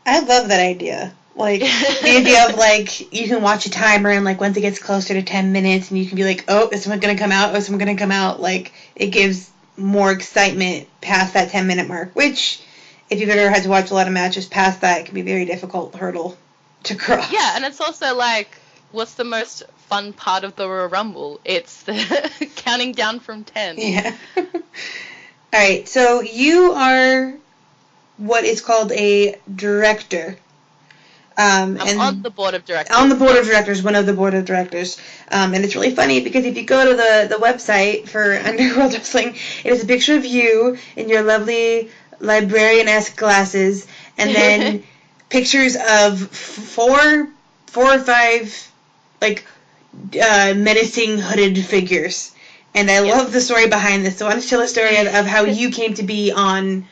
love that idea. Like, the idea of, like, you can watch a timer and, like, once it gets closer to 10 minutes and you can be like, oh, is someone going to come out? Oh, is someone going to come out? Like, it gives more excitement past that 10-minute mark, which, if you've ever had to watch a lot of matches past that, it can be a very difficult hurdle to cross. Yeah, and it's also, like, what's the most fun part of the Royal Rumble? It's the counting down from 10. Yeah. All right, so you are what is called a director. I'm on the board of directors. On the board of directors, one of the board of directors. And it's really funny because if you go to the website for Underworld Wrestling, it is a picture of you in your lovely librarian-esque glasses, and then pictures of four or five, like, menacing hooded figures. And I love the story behind this. So I want to tell a story of how you came to be on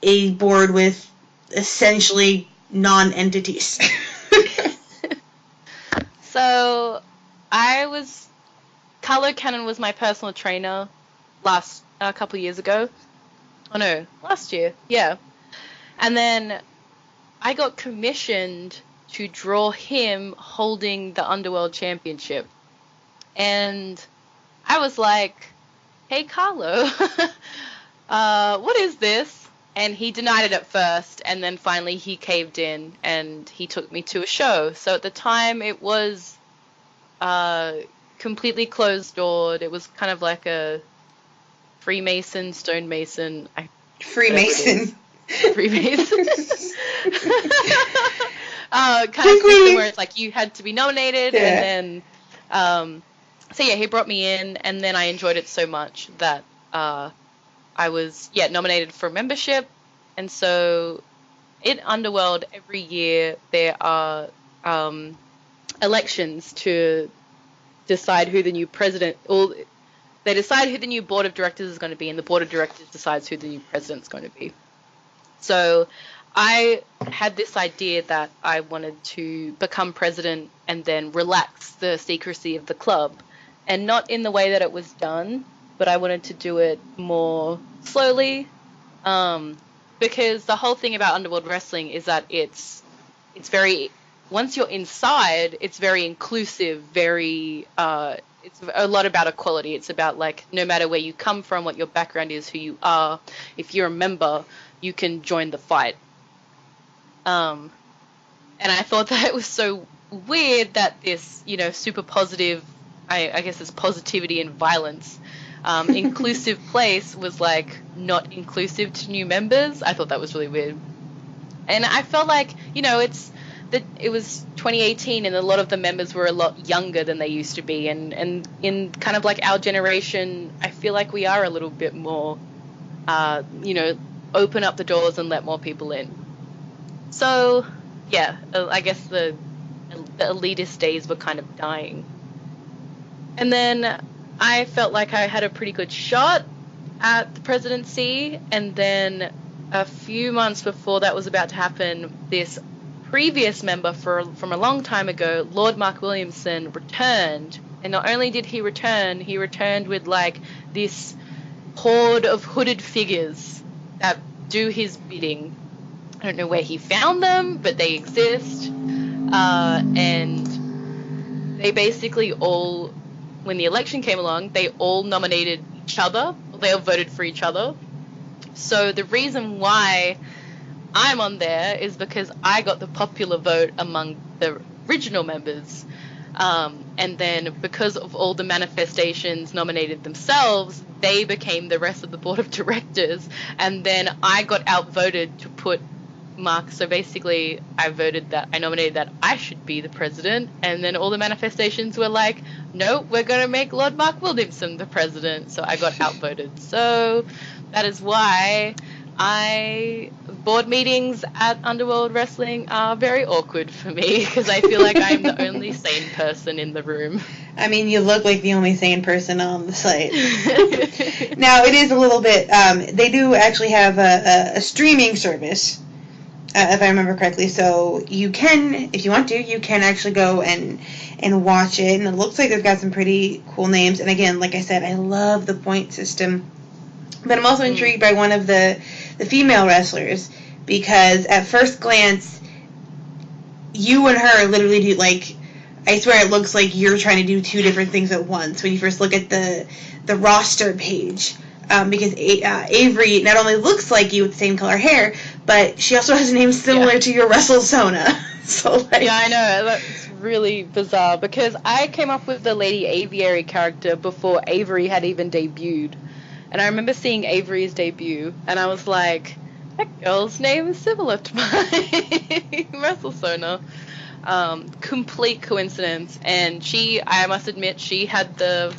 a board with essentially non-entities. So, Carlo Cannon was my personal trainer a couple of years ago. Oh no, last year, yeah. And then I got commissioned to draw him holding the Underworld Championship. And I was like, hey Carlo, what is this? And he denied it at first, and then finally he caved in, and he took me to a show. So at the time, it was completely closed-doored. It was kind of like a Freemason, stonemason. Freemason. Freemason. Kind of system where it's like you had to be nominated, and then... so yeah, he brought me in, and then I enjoyed it so much that... I was, nominated for membership, and so in Underworld every year there are elections to decide who the new president, or they decide who the new board of directors is going to be, and the board of directors decides who the new president's going to be. So I had this idea that I wanted to become president and then relax the secrecy of the club, and not in the way that it was done, but I wanted to do it more slowly, because the whole thing about Underworld Wrestling is that it's very, once you're inside, it's very inclusive, very, it's a lot about equality. It's about, like, no matter where you come from, what your background is, who you are, if you're a member, you can join the fight. And I thought that it was so weird that this, super positive, I guess it's positivity and violence, inclusive place was like not inclusive to new members. I thought that was really weird, and I felt like it was 2018 and a lot of the members were a lot younger than they used to be, and in kind of like our generation, I feel like we are a little bit more open up the doors and let more people in. So yeah, I guess the elitist days were kind of dying. And then I felt like I had a pretty good shot at the presidency, and then a few months before that was about to happen, this previous member from a long time ago, Lord Mark Williamson, returned. And not only did he returned with like this horde of hooded figures that do his bidding. I don't know where he found them, but they exist. And they basically all, when the election came along, they all nominated each other. They all voted for each other. So the reason why I'm on there is because I got the popular vote among the original members. And then because of all the manifestations nominated themselves, they became the rest of the board of directors. And then I got outvoted to put Mark. So basically I nominated that I should be the president. And then all the manifestations were like, no, we're going to make Lord Mark Williamson the president. So I got outvoted. So that is why board meetings at Underworld Wrestling are very awkward for me, because I feel like I'm the only sane person in the room. I mean, you look like the only sane person on the site. Now, it is a little bit, they do actually have a streaming service, if I remember correctly, so you can, if you want to, you can actually go and watch it, and it looks like they've got some pretty cool names, and again, like I said, I love the point system. But I'm also intrigued by one of the female wrestlers, because at first glance, you and her literally do, like, I swear it looks like you're trying to do two different things at once when you first look at the roster page. Because Avery not only looks like you with the same color hair, but she also has a name similar to your WrestleSona. So, like, yeah, I know. That's really bizarre, because I came up with the Lady Aviary character before Avery had even debuted. And I remember seeing Avery's debut, and I was like, that girl's name is similar to my WrestleSona. Complete coincidence. And I must admit, she had the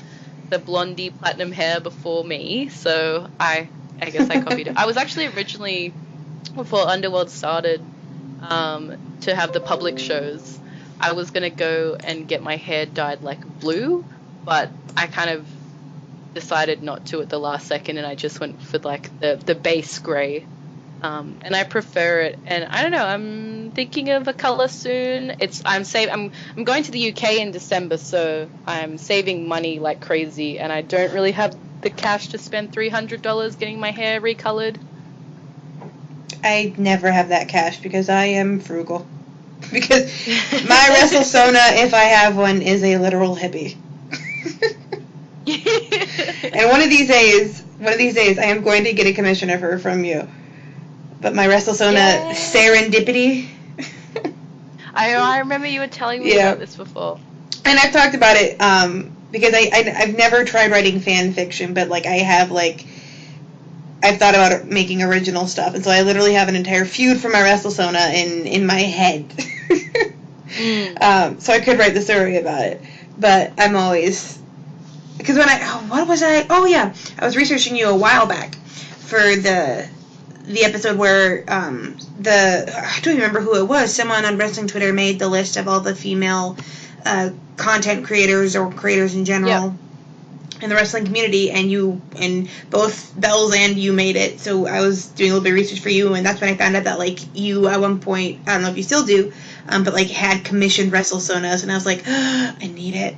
blondie platinum hair before me, so I guess I copied it. I was actually originally, before Underworld started, to have the public shows, I was going to go and get my hair dyed like blue, but I kind of decided not to at the last second, and I just went for like the base gray, and I prefer it. And I don't know, I'm thinking of a color soon. I'm going to the UK in December, so I'm saving money like crazy, and I don't really have the cash to spend $300 getting my hair recolored. I never have that cash because I am frugal. Because my WrestleSona, if I have one, is a literal hippie. And one of these days, I am going to get a commission of her from you. But my WrestleSona serendipity. I remember you were telling me about this before. And I've talked about it because I've never tried writing fan fiction, but like I've thought about making original stuff, and so I literally have an entire feud for my WrestleSona in my head. So I could write the story about it, but I'm always, because when I was researching you a while back for the episode where I don't even remember who it was. Someone on wrestling Twitter made the list of all the female content creators or creators in general in the wrestling community, and both Bells and you made it. So I was doing a little bit of research for you, and that's when I found out that like you at one point, I don't know if you still do, but like had commissioned WrestleSonas, and I was like, I need it.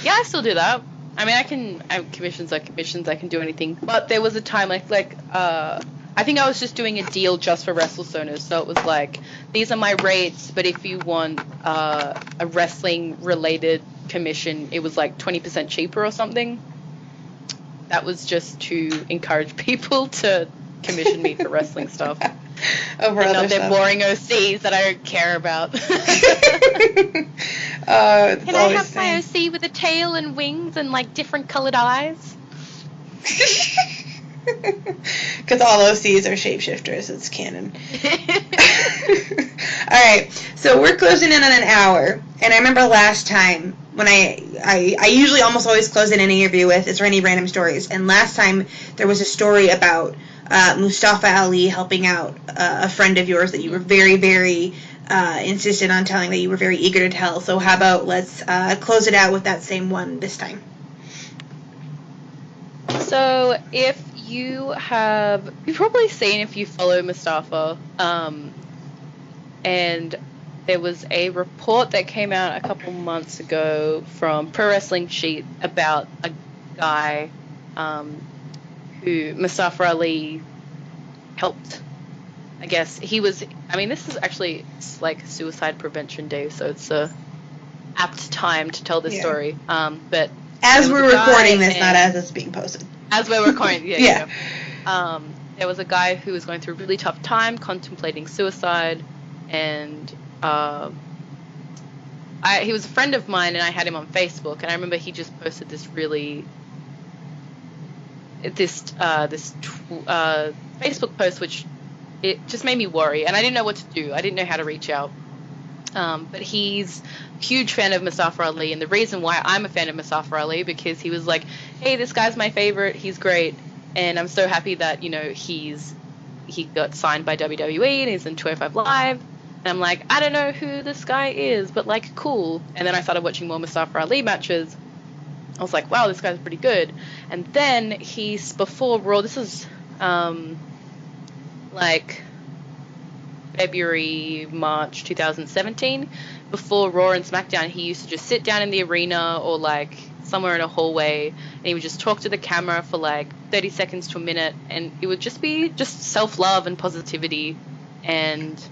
Yeah, I still do that. I mean, commissions are commissions, I can do anything. But there was a time, I think I was just doing a deal just for WrestleSonas. So it was like, these are my rates, but if you want a wrestling-related commission, it was like 20% cheaper or something. That was just to encourage people to commission me for wrestling stuff. Over and other not their stuff. boring OCs that I don't care about. Can I have my OC with a tail and wings and like different colored eyes? Because all OCs are shapeshifters. It's canon. Alright, so we're closing in on an hour. And I remember last time when I usually almost always close in any interview with, is there any random stories? And last time there was a story about Mustafa Ali helping out a friend of yours that you were very, very insisted on telling that you were very eager to tell. So how about let's close it out with that same one this time. So if you've probably seen, if you follow Mustafa, and there was a report that came out a couple months ago from Pro Wrestling Sheet about a guy who Mustafa Ali helped. I guess this is actually like Suicide Prevention Day, so it's a apt time to tell this story. But as we're recording this, not as it's being posted. As we're recording, yeah. There was a guy who was going through a really tough time, contemplating suicide, and he was a friend of mine, and I had him on Facebook, and I remember he just posted this Facebook post, which it just made me worry, and I didn't know what to do. I didn't know how to reach out. But he's a huge fan of Mustafa Ali, and the reason why I'm a fan of Mustafa Ali, because he was like, hey, this guy's my favorite, he's great, and I'm so happy that, he got signed by WWE, and he's in 205 Live, and I'm like, I don't know who this guy is, but like, cool. And then I started watching more Mustafa Ali matches. I was like, wow, this guy's pretty good. And then before Raw, this is like February, March 2017, before Raw and SmackDown, he used to just sit down in the arena or like somewhere in a hallway, and he would just talk to the camera for like 30 seconds to a minute, and it would just be just self-love and positivity. And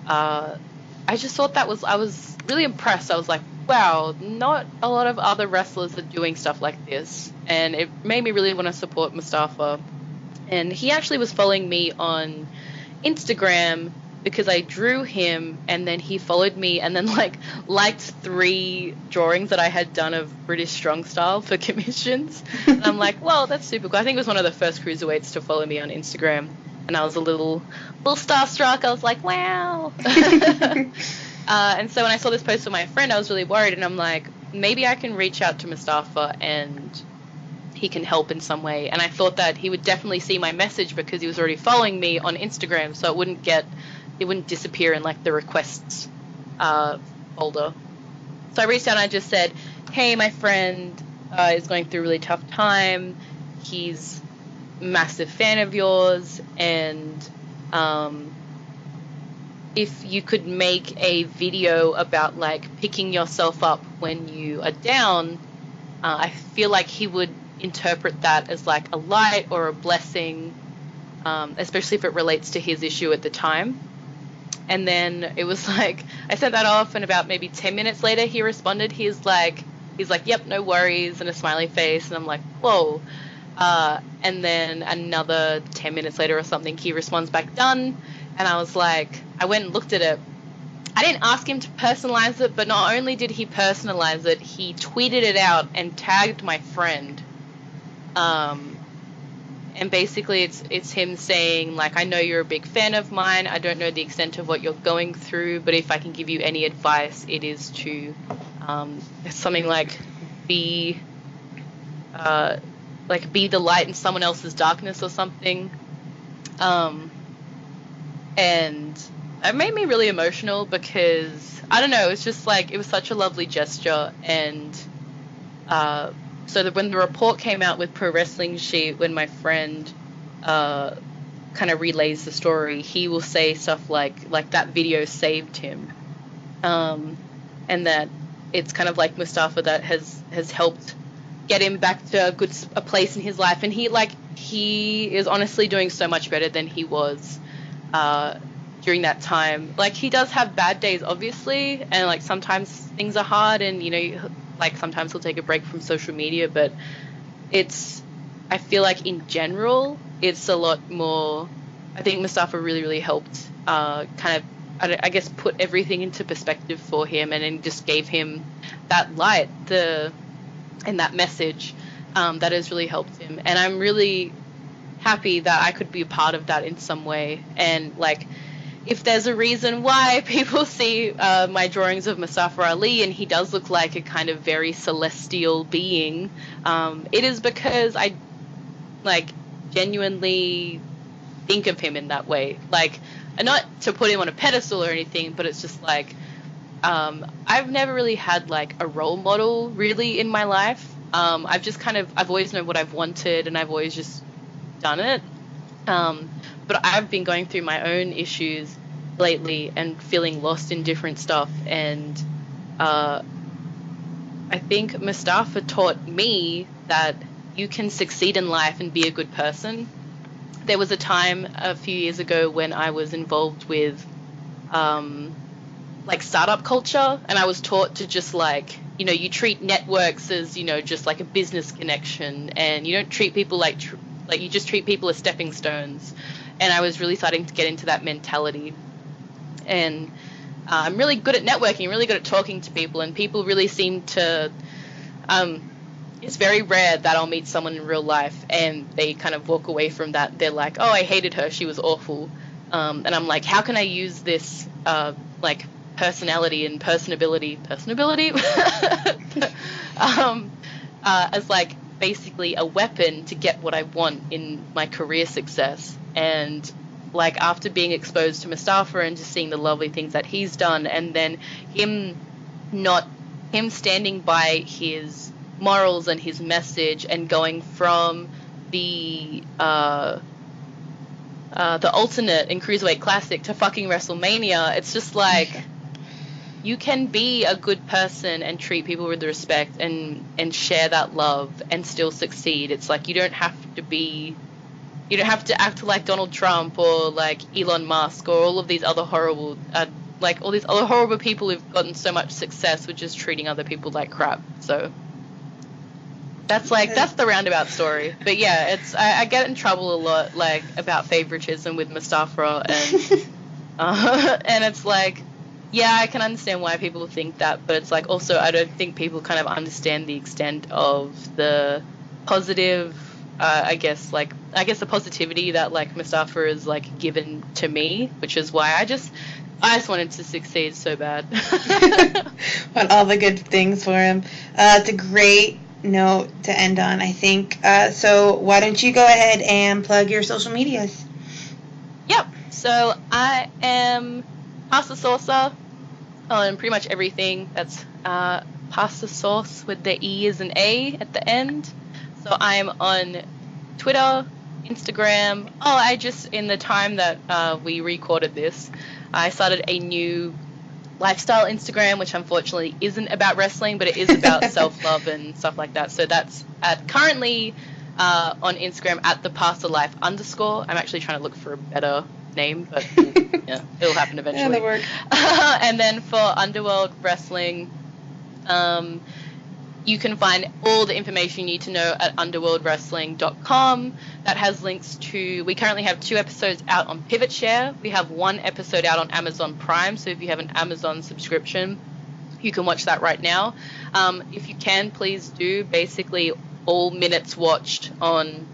I just thought I was really impressed. I was like, wow, not a lot of other wrestlers are doing stuff like this, and it made me really want to support Mustafa. And he actually was following me on Instagram because I drew him, and then he followed me, and then liked 3 drawings that I had done of British Strong Style for commissions. And I'm like, well, that's super cool. I think it was one of the first cruiserweights to follow me on Instagram, and I was a little starstruck. I was like, wow. And so when I saw this post from my friend, I was really worried, and I'm like, maybe I can reach out to Mustafa and he can help in some way. And I thought that he would definitely see my message because he was already following me on Instagram, so it wouldn't disappear in like the requests folder. So I reached out and I just said, hey, my friend is going through a really tough time. He's a massive fan of yours, and if you could make a video about like picking yourself up when you are down, I feel like he would interpret that as like a light or a blessing, especially if it relates to his issue at the time. And then it was like, I sent that off, and about maybe 10 minutes later he responded. He's like, yep, no worries, and a smiley face. And I'm like, whoa. And then another 10 minutes later or something, he responds back, done. And I was like, I went and looked at it. I didn't ask him to personalize it, but not only did he personalize it, he tweeted it out and tagged my friend. And basically it's him saying, like, I know you're a big fan of mine. I don't know the extent of what you're going through, but if I can give you any advice, it is to, something like, be the light in someone else's darkness or something. And it made me really emotional because, I don't know, it's just like, it was such a lovely gesture. And so that when the report came out with Pro Wrestling Sheet, when my friend kind of relays the story, he will say stuff like that video saved him, and that it's kind of like Mustafa that has helped get him back to a place in his life, and he is honestly doing so much better than he was during that time. Like, he does have bad days, obviously, and like sometimes things are hard, and like sometimes he'll take a break from social media, but I feel like in general it's a lot more. I think Mustafa really, really helped kind of, I guess, put everything into perspective for him, and then just gave him that light and that message that has really helped him. And I'm really happy that I could be a part of that in some way. And like, if there's a reason why people see my drawings of Mustafa Ali and he does look like a kind of very celestial being, it is because I genuinely think of him in that way. Like, and not to put him on a pedestal or anything, but it's just like, I've never really had like a role model really in my life. I've always known what I've wanted, and I've always just done it. But I've been going through my own issues lately and feeling lost in different stuff, and I think Mustafa taught me that you can succeed in life and be a good person. There was a time a few years ago when I was involved with like startup culture, and I was taught to just like, you treat networks as, just like a business connection, and you don't treat people like you just treat people as stepping stones. And I was really starting to get into that mentality. And I'm really good at networking, really good at talking to people, and people really seem to, it's very rare that I'll meet someone in real life and they kind of walk away from that. They're like, oh, I hated her, she was awful. And I'm like, how can I use this, like, personality and personability, as like basically a weapon to get what I want in my career success. And like, after being exposed to Mustafa and just seeing the lovely things that he's done, and then him standing by his morals and his message, and going from the alternate in Cruiserweight Classic to fucking WrestleMania, it's just like, you can be a good person and treat people with respect and share that love and still succeed. It's like, you don't have to act like Donald Trump or like Elon Musk or all these other horrible people who've gotten so much success with just treating other people like crap. So that's the roundabout story. But yeah, I get in trouble a lot, like, about favoritism with Mustafa, and and it's like, yeah, I can understand why people think that, but it's like, also, I don't think people kind of understand the extent of the positive, I guess the positivity that, like, Mustafa is, like, given to me, which is why I just wanted to succeed so bad. Want all the good things for him. It's a great note to end on, I think. So why don't you go ahead and plug your social medias? Yep. So I am Pasta Saucer on pretty much everything. That's pasta sauce with the E as an A at the end. So I'm on Twitter, Instagram. In the time that we recorded this, I started a new lifestyle Instagram, which unfortunately isn't about wrestling, but it is about self-love and stuff like that. So that's currently on Instagram at @thepastalife_. I'm actually trying to look for a better name, but yeah, it'll happen eventually. Yeah, that'll work. And then for Underworld Wrestling, you can find all the information you need to know at underworldwrestling.com. That has links to, we currently have 2 episodes out on Pivot Share. We have 1 episode out on Amazon Prime, so if you have an Amazon subscription, you can watch that right now. If you can, please do. Basically, all minutes watched on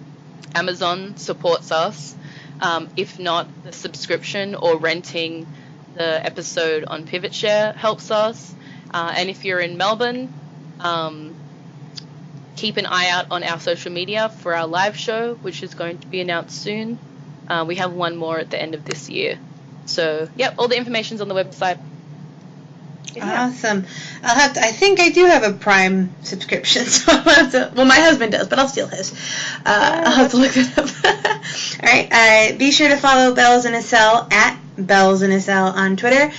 Amazon supports us. If not, the subscription or renting the episode on Pivot Share helps us. And if you're in Melbourne, keep an eye out on our social media for our live show, which is going to be announced soon. We have 1 more at the end of this year. So, yep, all the information's on the website. Yeah. Awesome. I think I do have a Prime subscription, so I'll have to, well, my husband does, but I'll steal his. I'll have to look it up. All right, be sure to follow Bells in a Cell at Bells in a Cell on Twitter.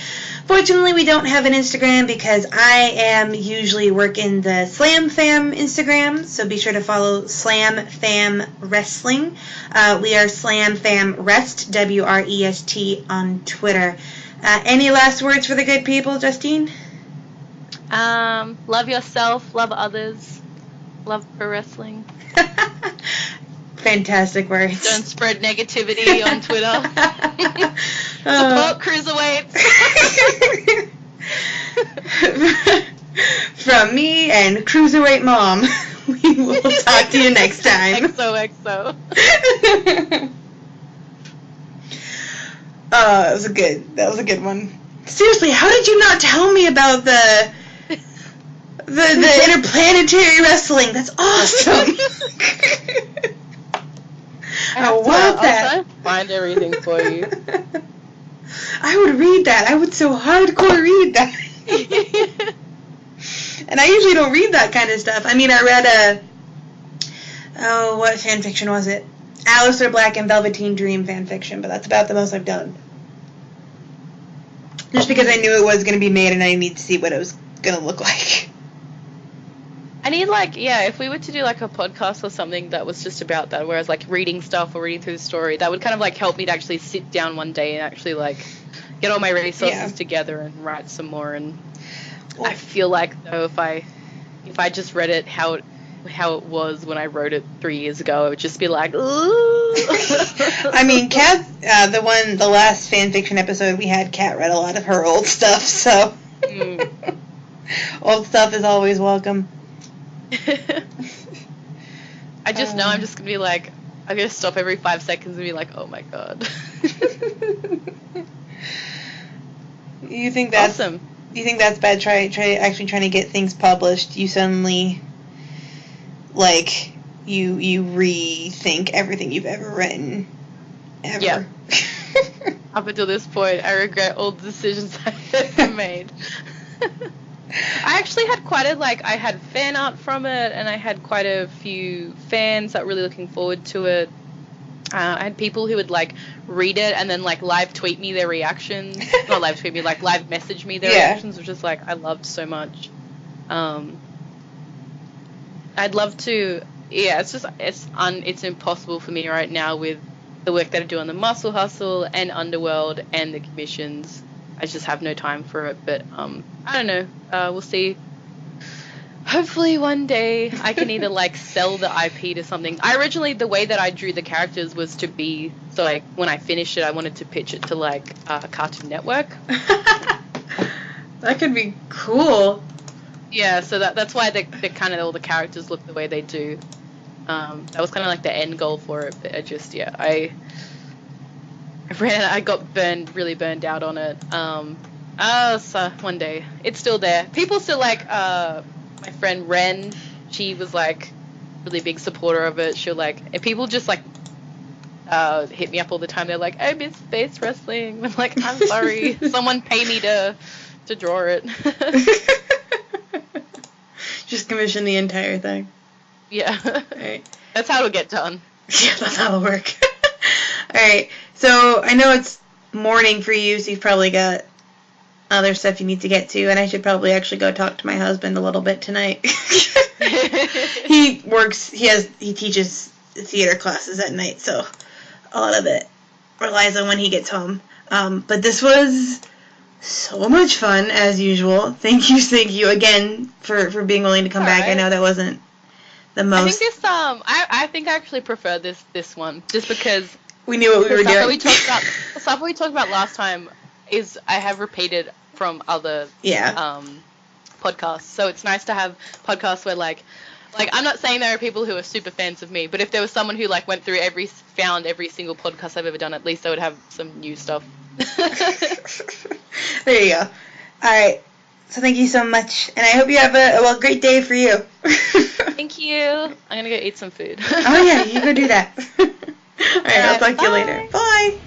Fortunately, we don't have an Instagram because I am usually working the Slam Fam Instagram, so be sure to follow Slam Fam Wrestling. We are Slam Fam Rest, WREST, on Twitter. Any last words for the good people, Justine? Love yourself, love others, love pro wrestling. Fantastic words. Don't spread negativity on Twitter. Support cruiserweights. From me and Cruiserweight Mom, we will talk to you next time. XOXO. That was a good one. Seriously, how did you not tell me about the interplanetary wrestling? That's awesome. I want that. I'll try to find everything for you. I would read that. I would so hardcore read that. And I usually don't read that kind of stuff. I mean, I read what fanfiction was it? Alistair Black and Velveteen Dream fanfiction, but that's about the most I've done. Just because I knew it was going to be made and I need to see what it was going to look like. I need, if we were to do, a podcast or something that was just about that, whereas, reading stuff or reading through the story, that would kind of, help me to actually sit down one day and actually, get all my resources together and write some more. And I feel like, though, if I just read it how it was when I wrote it 3 years ago, it would just be like, ooh. I mean, Kat, the last fanfiction episode we had, Kat read a lot of her old stuff, so old stuff is always welcome. I just know I'm just going to be I'm going to stop every 5 seconds and be like, oh my god. You think that's awesome? You think that's bad? Try actually trying to get things published. You suddenly you rethink everything you've ever written. Ever. Yeah. Up until this point, I regret all the decisions I've ever made. I actually had I had fan art from it, and I had quite a few fans that were really looking forward to it. I had people who would read it and then live tweet me their reactions. Not live tweet me, live message me their reactions, which is I loved so much. I'd love to. Yeah, it's impossible for me right now with the work that I do on the Muscle Hustle and Underworld and the commissions. I just have no time for it, but I don't know. We'll see. Hopefully one day I can either sell the IP to something. The way that I drew the characters was to be when I finished it, I wanted to pitch it to Cartoon Network. That could be cool. Yeah, so that's why the kind of all the characters look the way they do. That was kind of the end goal for it, but I got really burned out on it. So one day it's still there. People still my friend Ren. She was really big supporter of it. She'll and people just hit me up all the time. They're I miss space wrestling. I'm I'm sorry. Someone pay me to draw it. Just commission the entire thing. Yeah. Alright. That's how it'll get done. Yeah, that's how it'll work. Alright, so I know it's morning for you, so you've probably got other stuff you need to get to, and I should probably actually go talk to my husband a little bit tonight. He teaches theater classes at night, so a lot of it relies on when he gets home. But this was so much fun, as usual. Thank you again for being willing to come back. Right. I know that wasn't the most. I think this I think I actually prefer this one just because we knew what we were doing. The stuff we talked about last time is I have repeated from other podcasts, so it's nice to have podcasts where I'm not saying there are people who are super fans of me, but if there was someone who went through found every single podcast I've ever done, at least I would have some new stuff. There you go. Alright, so thank you so much, and I hope you have a great day for you. Thank you. I'm gonna go eat some food. Oh yeah, you go do that. Alright, I'll talk to you later. Bye!